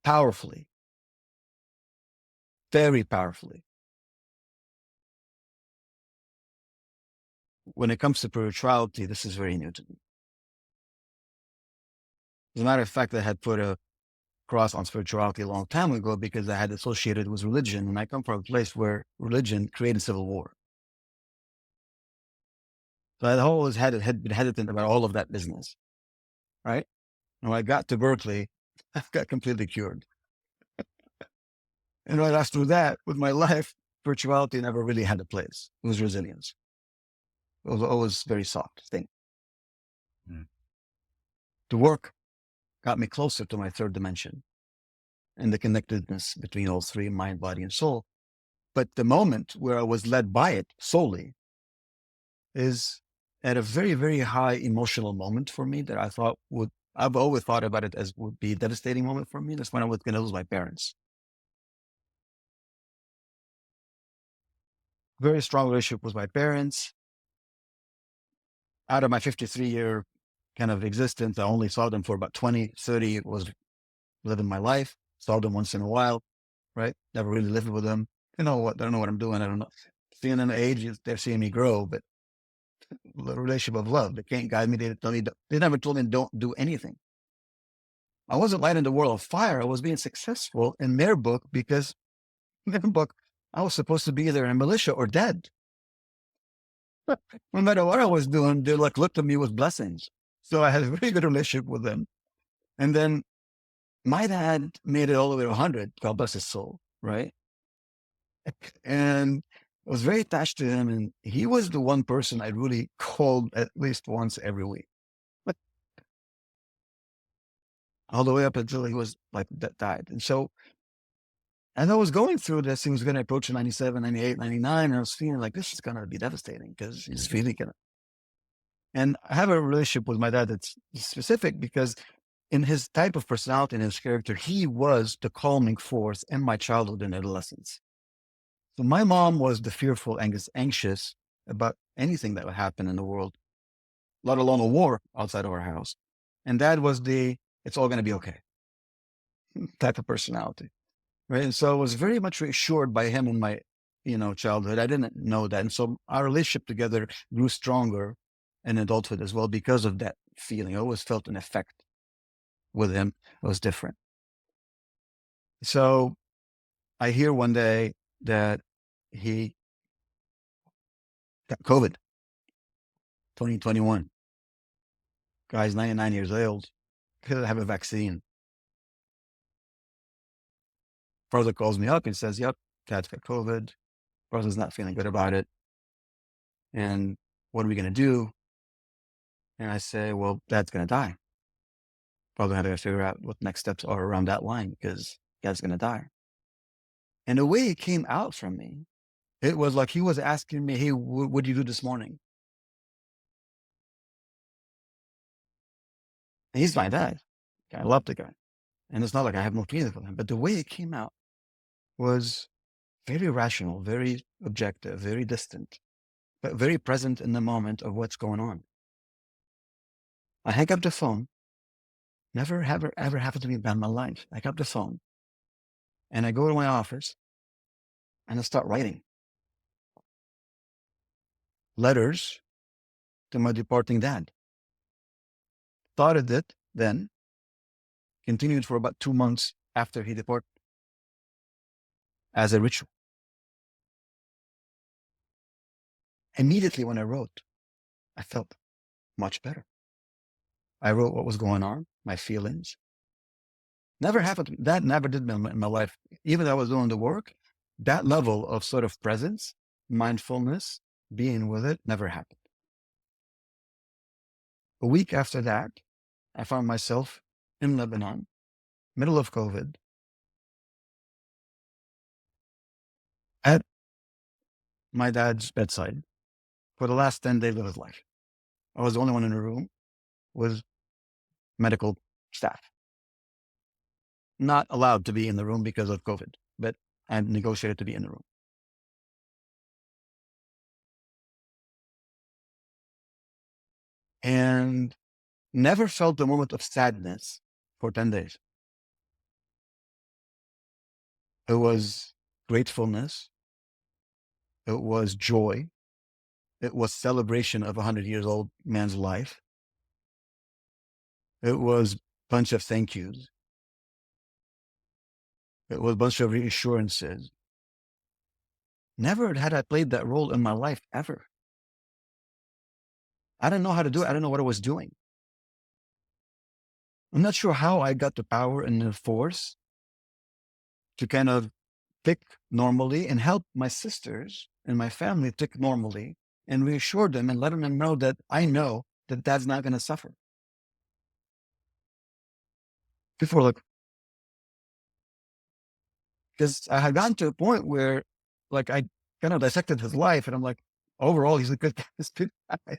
Speaker 1: Powerfully, very powerfully. When it comes to spirituality, this is very new to me. As a matter of fact, I had put a cross on spirituality a long time ago because I had associated it with religion. And I come from a place where religion created civil war. So I always had been hesitant about all of that business, right? And when I got to Berkeley, I got completely cured. And right after that, with my life, spirituality never really had a place. It was resilience. It was always very soft thing. The work got me closer to my third dimension and the connectedness between all three, mind, body, and soul. But the moment where I was led by it solely is at a very, very high emotional moment for me that I've always thought about it as would be a devastating moment for me. That's when I was going to lose my parents. Very strong relationship with my parents. Out of my 53-year kind of existence, I only saw them for about 20, 30, was living my life, saw them once in a while, right? Never really lived with them. You know what? I don't know what I'm doing. I don't know. Seeing an age, they're seeing me grow, but the relationship of love, they can't guide me. They never told me don't do anything. I wasn't lighting the world on fire. I was being successful in their book because in their book, I was supposed to be either in a militia or dead. No matter what I was doing, they looked at me with blessings. So I had a very good relationship with them. And then my dad made it all the way to 100, God bless his soul, right? And I was very attached to him. And he was the one person I really called at least once every week. But all the way up until he was that died. And so as I was going through this, he was going to approach 97, 98, 99. And I was feeling like this is going to be devastating because he's really going to. And I have a relationship with my dad that's specific because in his type of personality and his character, he was the calming force in my childhood and adolescence. So my mom was the fearful, anxious about anything that would happen in the world, let alone a war outside of our house. And dad was it's all going to be okay type of personality. Right. And so I was very much reassured by him in my, childhood. I didn't know that. And so our relationship together grew stronger in adulthood as well because of that feeling. I always felt an effect with him. It was different. So I hear one day that he got COVID, 2021. Guy's 99 years old. Couldn't have a vaccine. Brother calls me up and says, yep, dad's got COVID. Brother's not feeling good about it. And what are we going to do? And I say, well, dad's going to die. Brother had to figure out what next steps are around that line because dad's going to die. And the way it came out from me, it was like he was asking me, hey, what did you do this morning? And he's my dad. I love the guy. And it's not like I have no feelings for him. But the way it came out was very rational, very objective, very distant, but very present in the moment of what's going on. I hang up the phone. Never, ever happened to me in my life. I hang up the phone and I go to my office and I start writing letters to my departing dad. Started it then, continued for about 2 months after he departed as a ritual. Immediately when I wrote, I felt much better. I wrote what was going on, my feelings. Never happened. That never did in my life. Even though I was doing the work, that level of sort of presence, mindfulness, being with it never happened. A week after that, I found myself in Lebanon, middle of COVID, at my dad's bedside for the last 10 days of his life. I was the only one in the room with medical staff. Not allowed to be in the room because of COVID, but I negotiated to be in the room. And never felt a moment of sadness for 10 days. It was gratefulness. It was joy. It was celebration of a 100-year-old man's life. It was a bunch of thank yous. It was a bunch of reassurances. Never had I played that role in my life, ever. I didn't know how to do it. I didn't know what I was doing. I'm not sure how I got the power and the force to kind of tick normally and help my sisters and my family tick normally and reassure them and let them know that I know that dad's not going to suffer. People were like, because I had gotten to a point where like I kind of dissected his life and I'm like, overall, he's a good guy. He's a good guy.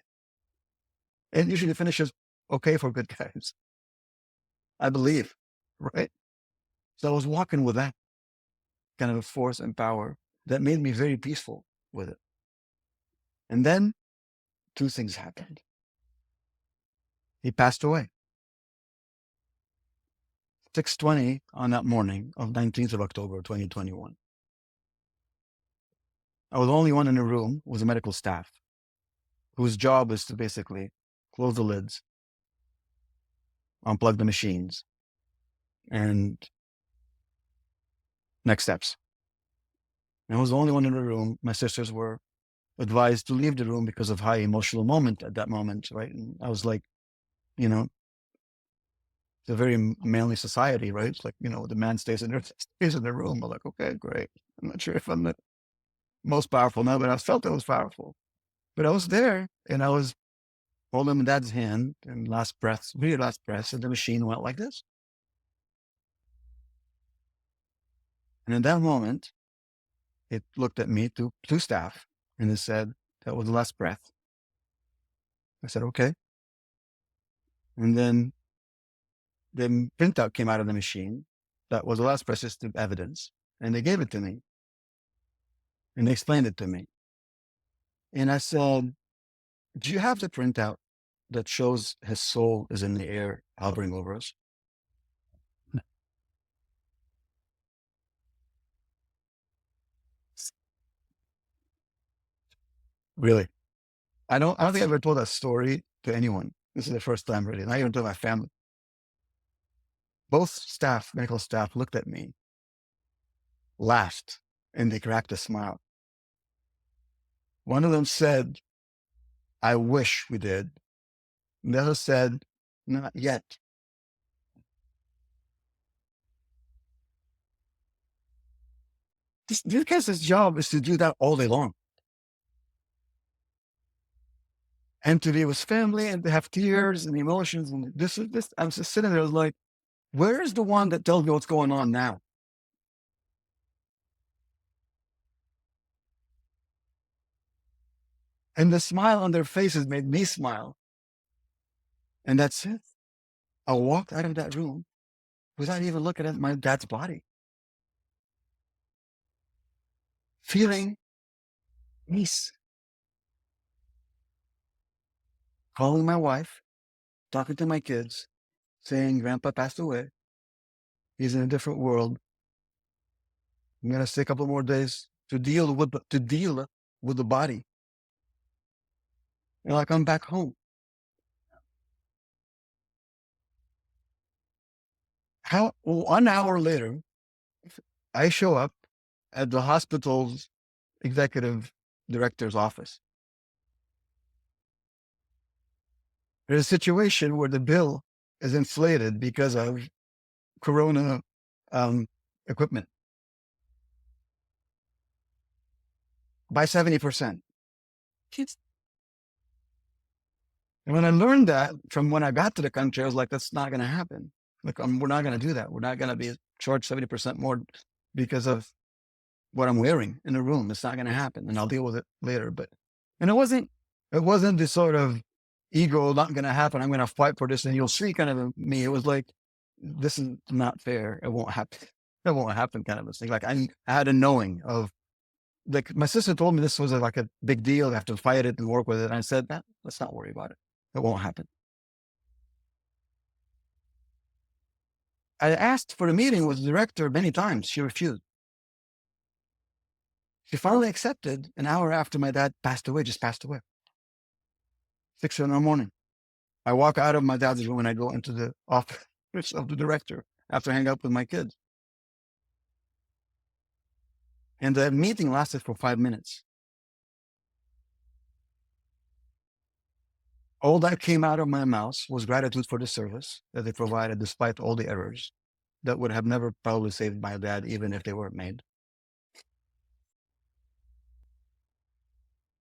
Speaker 1: And usually finishes okay for good guys, I believe. Right. So I was walking with that kind of a force and power that made me very peaceful with it. And then two things happened. He passed away. 6:20 on that morning of 19th of October, 2021. I was the only one in the room with the medical staff whose job is to basically close the lids, unplug the machines, and next steps. And I was the only one in the room. My sisters were advised to leave the room because of high emotional moment at that moment, right? And I was like, you know, it's a very manly society, right? It's like, you know, the man stays in the room. I'm like, okay, great. I'm not sure if I'm the most powerful now, but I felt it was powerful. But I was there and I was holding my dad's hand and last breaths, really last breaths, and the machine went like this. And in that moment, it looked at me, two staff, and it said, that was the last breath. I said, okay. And then the printout came out of the machine. That was the last persistent evidence. And they gave it to me. And they explained it to me. And I said, do you have the printout that shows his soul is in the air hovering over us? Really? I don't think I ever told that story to anyone. This is the first time really. Not even to my family. Both staff, medical staff, looked at me, laughed, and they cracked a smile. One of them said, I wish we did. And the other said, not yet. This guy's job is to do that all day long. And to be with family and to have tears and emotions. And this, I'm just sitting there like, where's the one that tells me what's going on now? And the smile on their faces made me smile. And that's it. I walked out of that room without even looking at my dad's body, feeling peace, calling my wife, talking to my kids, saying, Grandpa passed away. He's in a different world. I'm going to stay a couple more days to deal with the body. And I come back home. How 1 hour later, I show up at the hospital's executive director's office. There's a situation where the bill is inflated because of Corona equipment by 70%. And when I learned that from when I got to the country, I was like, that's not going to happen. Like, we're not going to do that. We're not going to be charged 70% more because of what I'm wearing in the room. It's not going to happen, and I'll deal with it later. And it wasn't this sort of ego, not going to happen. I'm going to fight for this and you'll see kind of me. It was like, this is not fair. It won't happen. It won't happen kind of a thing. Like I had a knowing of, like my sister told me this was like a big deal. I have to fight it and work with it. And I said, let's not worry about it. It won't happen. I asked for a meeting with the director many times. She refused. She finally accepted an hour after my dad just passed away. 6 in the morning. I walk out of my dad's room and I go into the office of the director after hanging out with my kids. And the meeting lasted for 5 minutes. All that came out of my mouth was gratitude for the service that they provided despite all the errors that would have never probably saved my dad, even if they weren't made.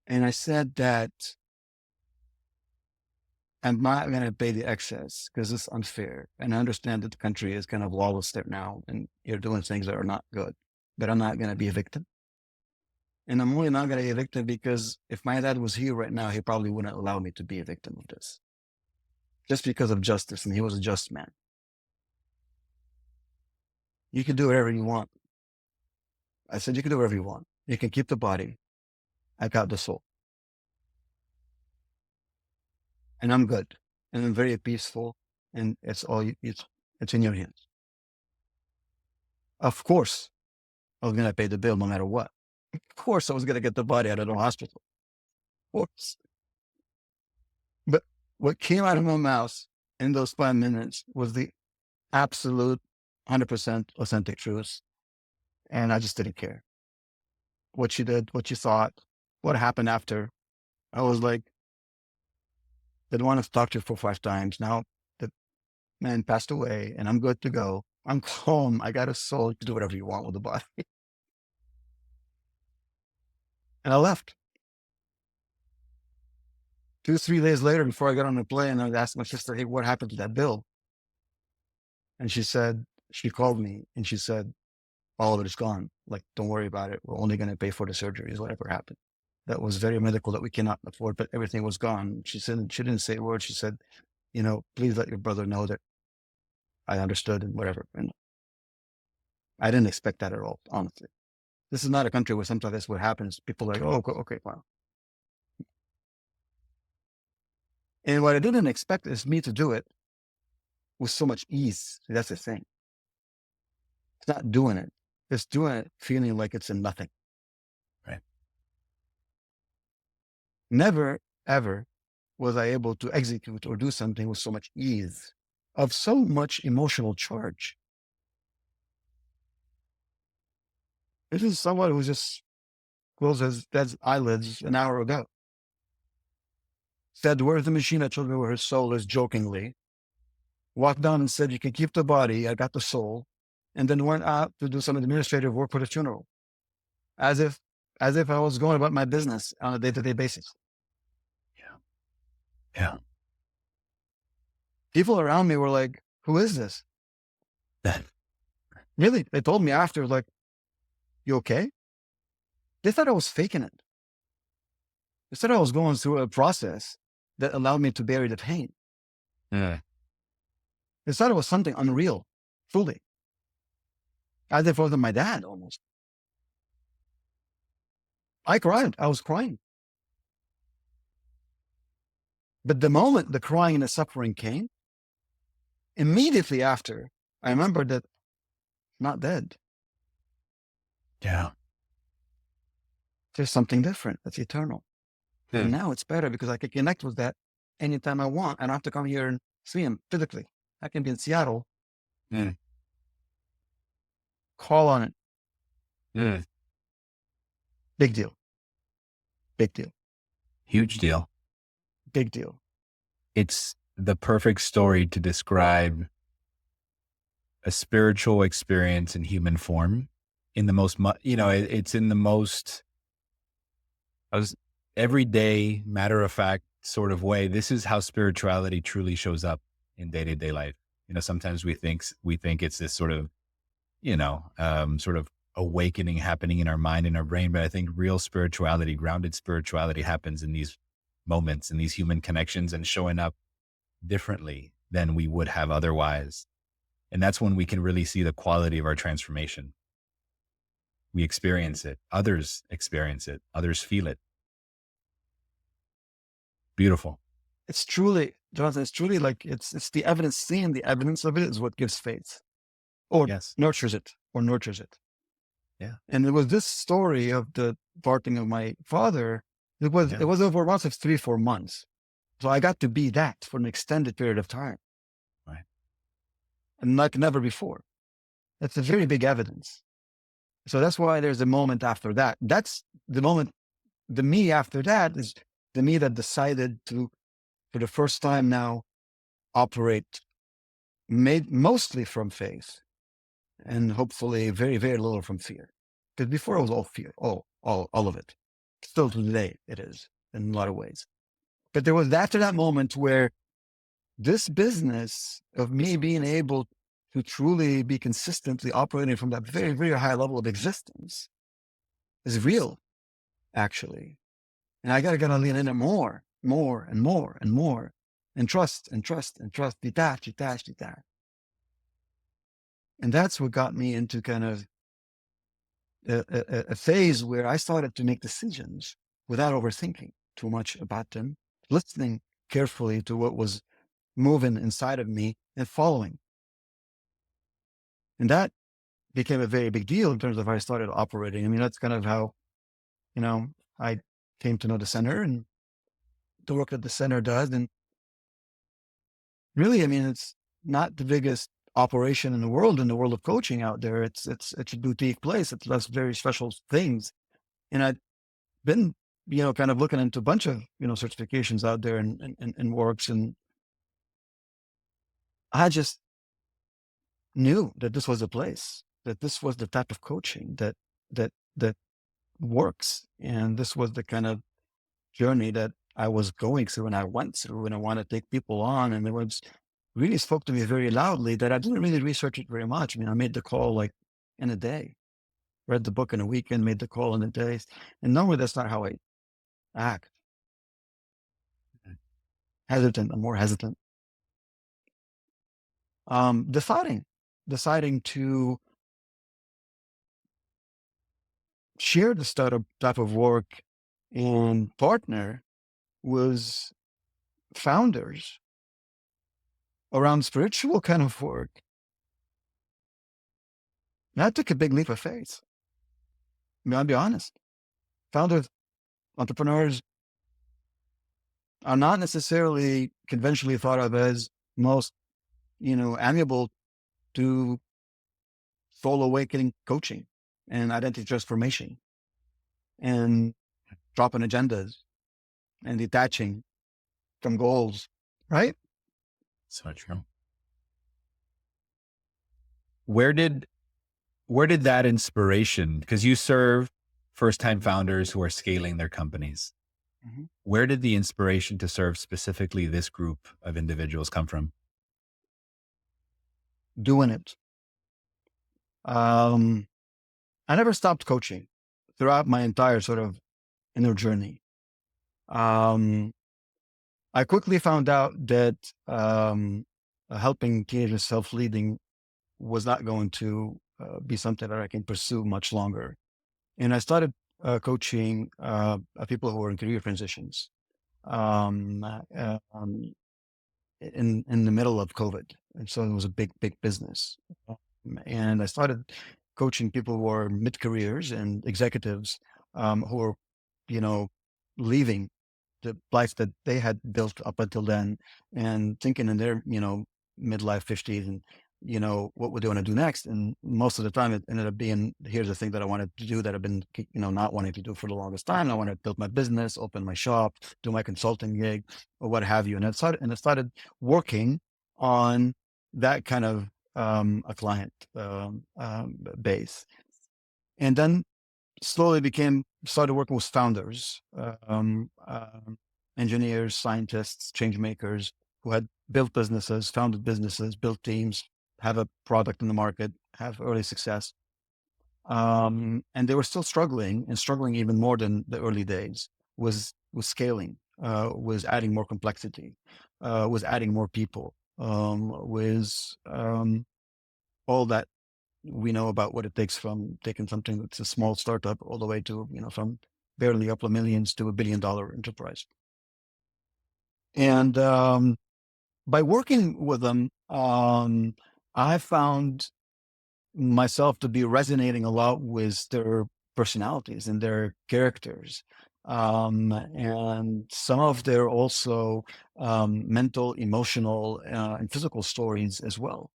Speaker 1: And I said that I'm not going to pay the excess because it's unfair. And I understand that the country is kind of lawless there now and you're doing things that are not good, but I'm not going to be a victim. And I'm only not going to be a victim because if my dad was here right now, he probably wouldn't allow me to be a victim of this. Just because of justice, and he was a just man. You can do whatever you want. I said, you can do whatever you want. You can keep the body. I got the soul. And I'm good. And I'm very peaceful. And it's in your hands. Of course, I was going to pay the bill no matter what. Of course, I was going to get the body out of the hospital. Of course. But what came out of my mouth in those 5 minutes was the absolute 100% authentic truth. And I just didn't care what she did, what she thought, what happened after. I was like, didn't want to talk to her for 5 times. Now the man passed away and I'm good to go. I'm home. I got a soul. You can do whatever you want with the body. And I left. 2-3 days later, before I got on the plane, I asked my sister, hey, what happened to that bill? And she called me and she said, all of it is gone. Like, don't worry about it. We're only going to pay for the surgeries, whatever happened. That was very medical that we cannot afford, but everything was gone. She didn't say a word. She said, please let your brother know that I understood and whatever. And I didn't expect that at all, honestly. This is not a country where sometimes that's what happens. People are like, oh, okay, wow. And what I didn't expect is me to do it with so much ease. That's the thing. It's not doing it. It's doing it feeling like it's in nothing.
Speaker 2: Right.
Speaker 1: Never, ever was I able to execute or do something with so much ease, of so much emotional charge. This is someone who just closed his dad's eyelids an hour ago. Said, where's the machine that told me where his soul is, jokingly. Walked down and said, you can keep the body, I got the soul. And then went out to do some administrative work for the funeral. As if I was going about my business on a day-to-day basis.
Speaker 2: Yeah.
Speaker 1: People around me were like, who is this? Really? They told me after, like, you okay? They thought I was faking it. They thought I was going through a process that allowed me to bury the pain.
Speaker 2: Yeah.
Speaker 1: They thought it was something unreal, fully. As if it wasn't my dad, almost. I cried. I was crying. But the moment the crying and the suffering came, immediately after, I remembered that I'm not dead.
Speaker 2: Yeah.
Speaker 1: There's something different that's eternal. And now it's better because I can connect with that anytime I want. I don't have to come here and see him physically. I can be in Seattle. Call on it. Big deal. Big deal.
Speaker 2: Huge deal.
Speaker 1: Big deal.
Speaker 2: It's the perfect story to describe a spiritual experience in human form in the most, it's in the most I was everyday, matter of fact sort of way. This is how spirituality truly shows up in day to day life. Sometimes we think it's this sort of awakening happening in our mind and our brain. But I think real spirituality, grounded spirituality, happens in these moments, in these human connections, and showing up differently than we would have otherwise. And that's when we can really see the quality of our transformation. We experience it, others experience it, others feel it. Beautiful.
Speaker 1: It's truly, Jonathan, it's truly like it's the evidence. Seeing the evidence of it is what gives faith, or
Speaker 2: Yes.
Speaker 1: nurtures it,
Speaker 2: Yeah.
Speaker 1: And it was this story of the parting of my father. It was
Speaker 2: Yeah.
Speaker 1: it was over a month of 3-4 months. So I got to be that for an extended period of time,
Speaker 2: Right.
Speaker 1: and like never before. That's a very big evidence. So that's why there's a moment after that. That's the moment. The me after that is the me that decided to, for the first time now, operate made mostly from faith, and hopefully very, very little from fear. Because before it was all fear, all of it. Still to today it is in a lot of ways. But there was after that moment where this business of me being able to truly be consistently operating from that very, very high level of existence is real, actually. And I gotta lean in it more and more and more, and trust and trust and trust, detach, detach, detach. And that's what got me into kind of a phase where I started to make decisions without overthinking too much about them, listening carefully to what was moving inside of me and following. And that became a very big deal in terms of how I started operating. I mean, that's kind of how, I came to know the center and the work that the center does. And really, I mean, it's not the biggest operation in the world of coaching out there. It's a boutique place. It does very special things. And I've been, kind of looking into a bunch of, certifications out there and works. And I just knew that this was the place, that this was the type of coaching that works. And this was the kind of journey that I was going through and I went through, and I want to take people on. And it was really spoke to me very loudly that I didn't really research it very much. I mean, I made the call like in a day, read the book in a weekend, made the call in a day. And normally that's not how I act. Hesitant, I'm more hesitant. Deciding to share this type of work and partner was founders around spiritual kind of work. That took a big leap of faith. I mean, I'll be honest. Founders, entrepreneurs are not necessarily conventionally thought of as most, amiable to soul awakening coaching and identity transformation and dropping agendas and detaching from goals, right?
Speaker 2: So true. Where did that inspiration, because you serve first time founders who are scaling their companies,
Speaker 1: Mm-hmm.
Speaker 2: where did the inspiration to serve specifically this group of individuals come from?
Speaker 1: Doing it. I never stopped coaching throughout my entire sort of inner journey. Um, I quickly found out that helping teenagers self-leading was not going to be something that I can pursue much longer. And I started coaching people who were in career transitions in the middle of COVID. And so it was a big, big business. And I started coaching people who are mid-careers and executives who were, you know, leaving the life that they had built up until then and thinking in their, midlife 50s and what would they want to do next? And most of the time it ended up being, here's the thing that I wanted to do that I've been, not wanting to do for the longest time. I want to build my business, open my shop, do my consulting gig or what have you. And it started working on that kind of a client base. And then slowly started working with founders, engineers, scientists, change makers who had built businesses, founded businesses, built teams, have a product in the market, have early success. And they were still struggling, and struggling even more than the early days, was scaling, was adding more complexity, was adding more people, was all that we know about what it takes from taking something that's a small startup all the way to, from barely a couple of millions to $1 billion enterprise. And by working with them, I found myself to be resonating a lot with their personalities and their characters. And some of their also mental, emotional, and physical stories as well.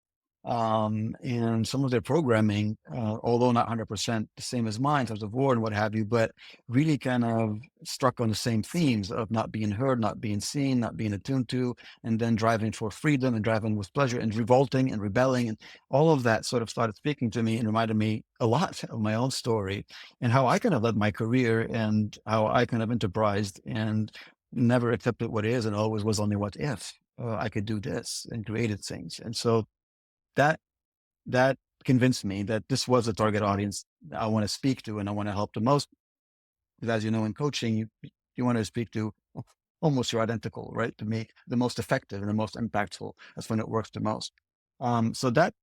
Speaker 1: And some of their programming, although not 100% the same as mine in terms of war and what have you, but really kind of struck on the same themes of not being heard, not being seen, not being attuned to, and then driving for freedom and driving with pleasure and revolting and rebelling. And all of that sort of started speaking to me and reminded me a lot of my own story and how I kind of led my career and how I kind of enterprised and never accepted what is and always was only what if I could do this and created things. And so that convinced me that this was a target audience that I want to speak to and I want to help the most. Because as you know, in coaching, you want to speak to almost your identical, right? To make the most effective and the most impactful. That's when it works the most. So that,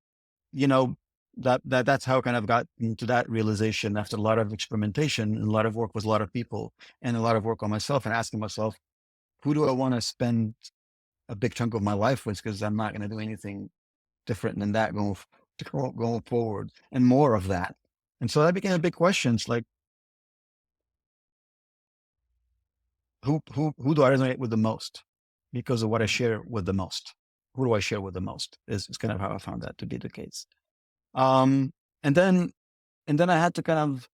Speaker 1: that's how I kind of got into that realization after a lot of experimentation and a lot of work with a lot of people and a lot of work on myself and asking myself, who do I want to spend a big chunk of my life with? Because I'm not going to do anything different than that going forward, and more of that. And so that became a big question. It's like, who do I resonate with the most because of what I share with the most? Who do I share with the most is kind of how I found that to be the case. And then I had to kind of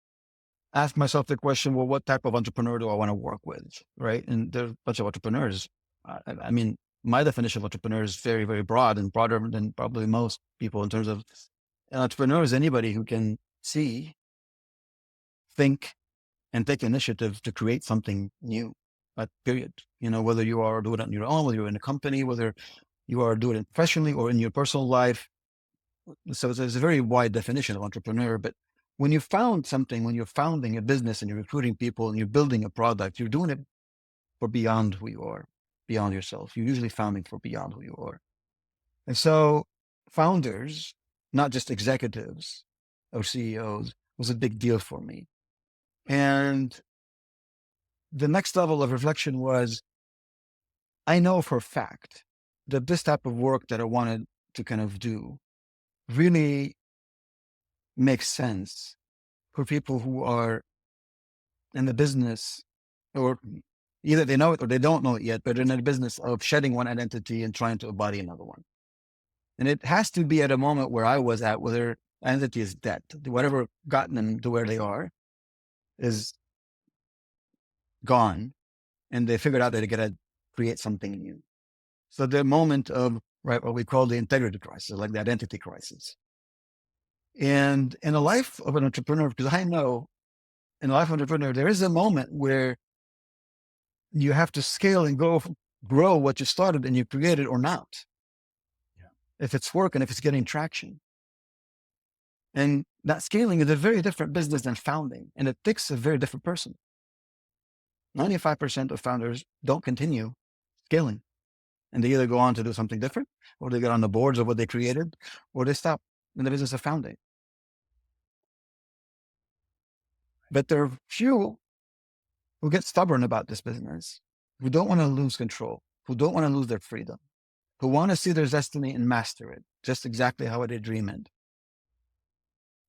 Speaker 1: ask myself the question, well, what type of entrepreneur do I want to work with? Right. And there's a bunch of entrepreneurs. I mean, my definition of entrepreneur is very, very broad and broader than probably most people in terms of an entrepreneur is anybody who can see, think, and take initiative to create something new, period. Whether you are doing it on your own, whether you're in a company, whether you are doing it professionally or in your personal life. So there's a very wide definition of entrepreneur, but when you found something, when you're founding a business and you're recruiting people and you're building a product, you're doing it for beyond who you are, beyond yourself. You're usually founding for beyond who you are. And so founders, not just executives or CEOs, was a big deal for me. And the next level of reflection was, I know for a fact that this type of work that I wanted to kind of do really makes sense for people who are in the business, or either they know it or they don't know it yet, but in the business of shedding one identity and trying to embody another one. And it has to be at a moment where I was at, where their identity is dead. Whatever gotten them to where they are is gone. And they figured out that they got to create something new. So the moment of, right, what we call the integrity crisis, like the identity crisis. And in the life of an entrepreneur, because I know in the life of an entrepreneur, there is a moment where you have to scale and grow what you started and you created or not. Yeah. If it's working, if it's getting traction. And that scaling is a very different business than founding. And it takes a very different person. 95% of founders don't continue scaling. And they either go on to do something different, or they get on the boards of what they created, or they stop in the business of founding. But there are few who get stubborn about this business, who don't want to lose control, who don't want to lose their freedom, who want to see their destiny and master it, just exactly how they dream it.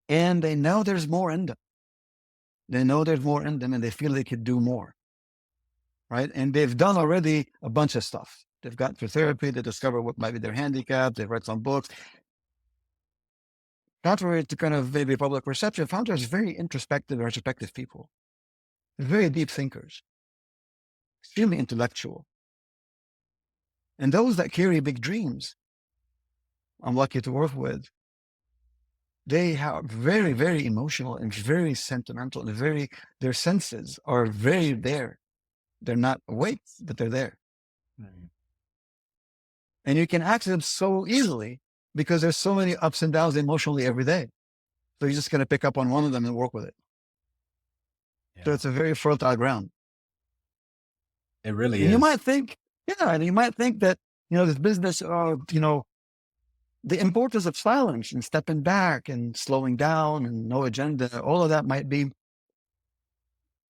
Speaker 1: And they know there's more in them. They know there's more in them and they feel they could do more. Right. And they've done already a bunch of stuff. They've got through therapy, they discover what might be their handicap, they've read some books. Contrary to kind of maybe public perception, founders are very introspective, retrospective people. They're very deep thinkers, extremely intellectual. And those that carry big dreams, I'm lucky to work with, they are very, very emotional and very sentimental and their senses are very there. They're not awake, but they're there.
Speaker 2: Right.
Speaker 1: And you can access them so easily because there's so many ups and downs emotionally every day. So you're just going to pick up on one of them and work with it. So
Speaker 2: Yeah.
Speaker 1: it's a very fertile ground.
Speaker 2: It really
Speaker 1: And you
Speaker 2: is.
Speaker 1: might think, and you might think that, this business, the importance of silence and stepping back and slowing down and no agenda, all of that might be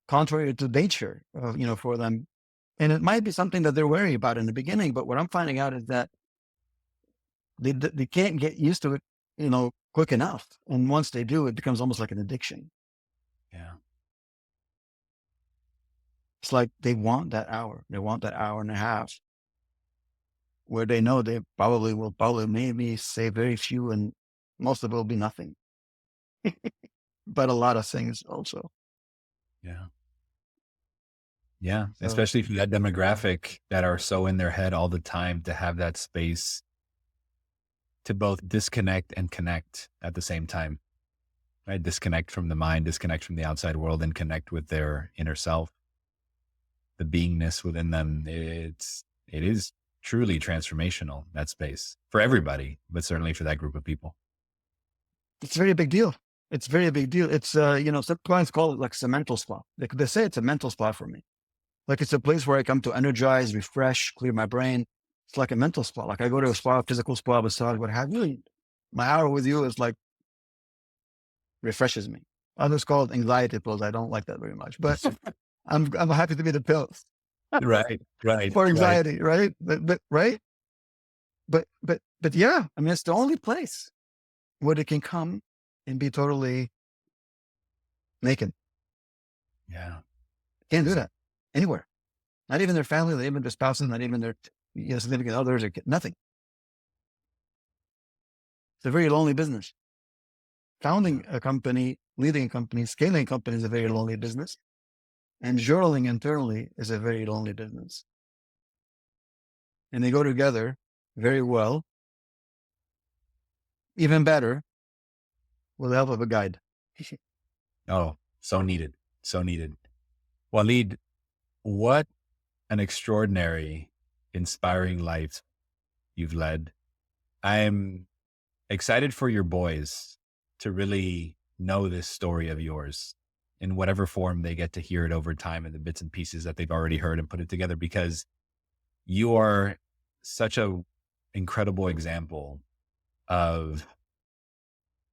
Speaker 1: contrary to nature, for them. And it might be something that they're wary about in the beginning. But what I'm finding out is that they can't get used to it, quick enough. And once they do, it becomes almost like an addiction.
Speaker 2: Yeah.
Speaker 1: It's like they want that hour. They want that hour and a half where they know they will maybe say very few and most of it will be nothing. But a lot of things also.
Speaker 2: Yeah. Yeah.
Speaker 1: So
Speaker 2: Especially for that demographic that are so in their head all the time, to have that space to both disconnect and connect at the same time, right? Disconnect from the mind, disconnect from the outside world, and connect with their inner self, the beingness within them. It is truly transformational, that space, for everybody, but certainly for that group of people.
Speaker 1: it's a very big deal. It's a very big deal. It's, some clients call it like it's a mental spa. They say it's a mental spa for me. Like it's a place where I come to energize, refresh, clear my brain. It's like a mental spa. Like I go to a spa, physical spa, massage, what have you. My hour with you is like refreshes me. Others call it anxiety pills. I don't like that very much, but I'm happy to be the pills
Speaker 2: Right, right,
Speaker 1: for
Speaker 2: right.
Speaker 1: anxiety, right? But right, but yeah, I mean, it's the only place where they can come and be totally naked.
Speaker 2: Yeah.
Speaker 1: Can't do that anywhere. Not even their family, not even their spouses, not even their significant others, or nothing. It's a very lonely business. Founding a company, leading a company, scaling a company is a very lonely business. And journaling internally is a very lonely business. And they go together very well, even better, with the help of a guide.
Speaker 2: Oh, so needed. So needed. Walid, what an extraordinary, inspiring life you've led. I'm excited for your boys to really know this story of yours in whatever form they get to hear it over time and the bits and pieces that they've already heard and put it together, because you are such a incredible example of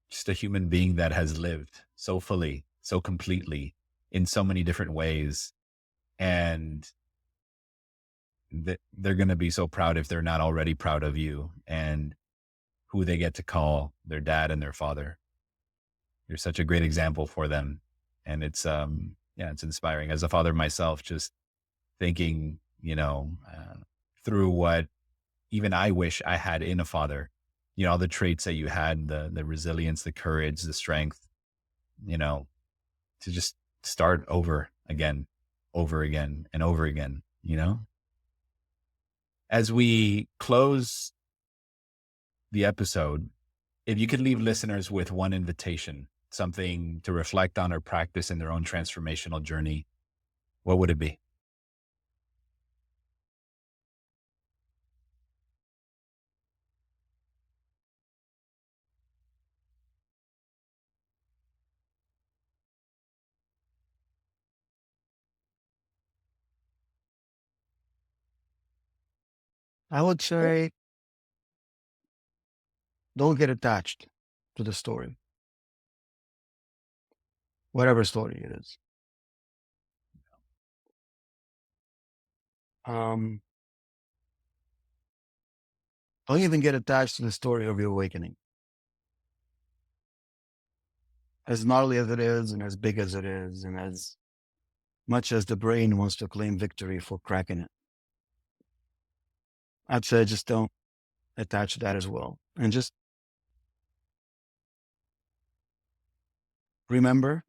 Speaker 2: just a human being that has lived so fully, so completely in so many different ways. And they're going to be so proud, if they're not already proud of you and who they get to call their dad and their father. You're such a great example for them. And it's, it's inspiring as a father myself, just thinking, through what even I wish I had in a father, all the traits that you had, the resilience, the courage, the strength, to just start over again and over again. As we close the episode, if you could leave listeners with one invitation, something to reflect on or practice in their own transformational journey, what would it be?
Speaker 1: I would say don't get attached to the story, whatever story it is. Don't even get attached to the story of your awakening. As gnarly as it is, and as big as it is, and as much as the brain wants to claim victory for cracking it, I'd say just don't attach to that as well. And just remember.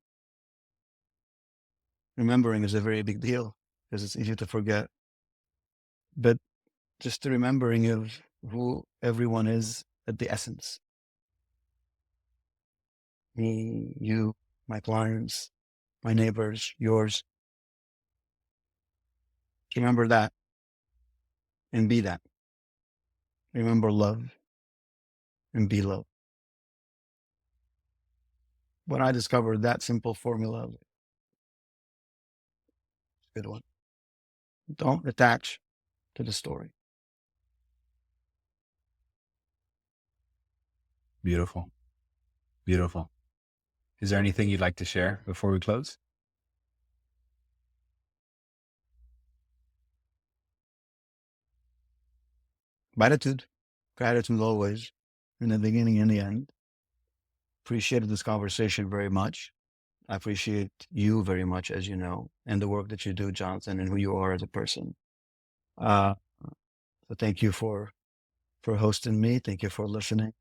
Speaker 1: Remembering is a very big deal because it's easy to forget. But just the remembering of who everyone is at the essence. Me, you, my clients, my neighbors, yours. Remember that and be that. Remember love and be love. When I discovered that simple formula, it's a good one. Don't attach to the story.
Speaker 2: Beautiful. Beautiful. Is there anything you'd like to share before we close?
Speaker 1: Gratitude always, in the beginning and the end. Appreciated this conversation very much. I appreciate you very much, as you know, and the work that you do, Jonathan, and who you are as a person. So thank you for hosting me. Thank you for listening.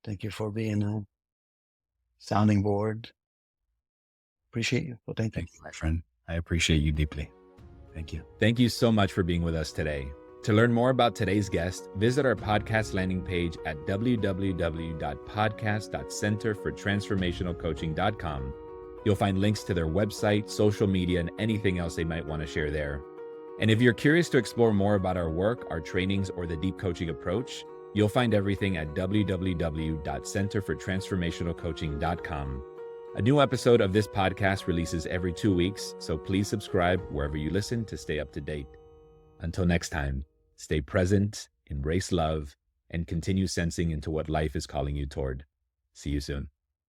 Speaker 1: Thank you for being a sounding board. Appreciate you. So thank you.
Speaker 2: Thank you, my friend. I appreciate you deeply. Thank you. Thank you so much for being with us today. To learn more about today's guest, visit our podcast landing page at www.podcast.centerfortransformationalcoaching.com. You'll find links to their website, social media, and anything else they might want to share there. And if you're curious to explore more about our work, our trainings, or the deep coaching approach, you'll find everything at www.centerfortransformationalcoaching.com. A new episode of this podcast releases every 2 weeks, so please subscribe wherever you listen to stay up to date. Until next time, stay present, embrace love, and continue sensing into what life is calling you toward. See you soon.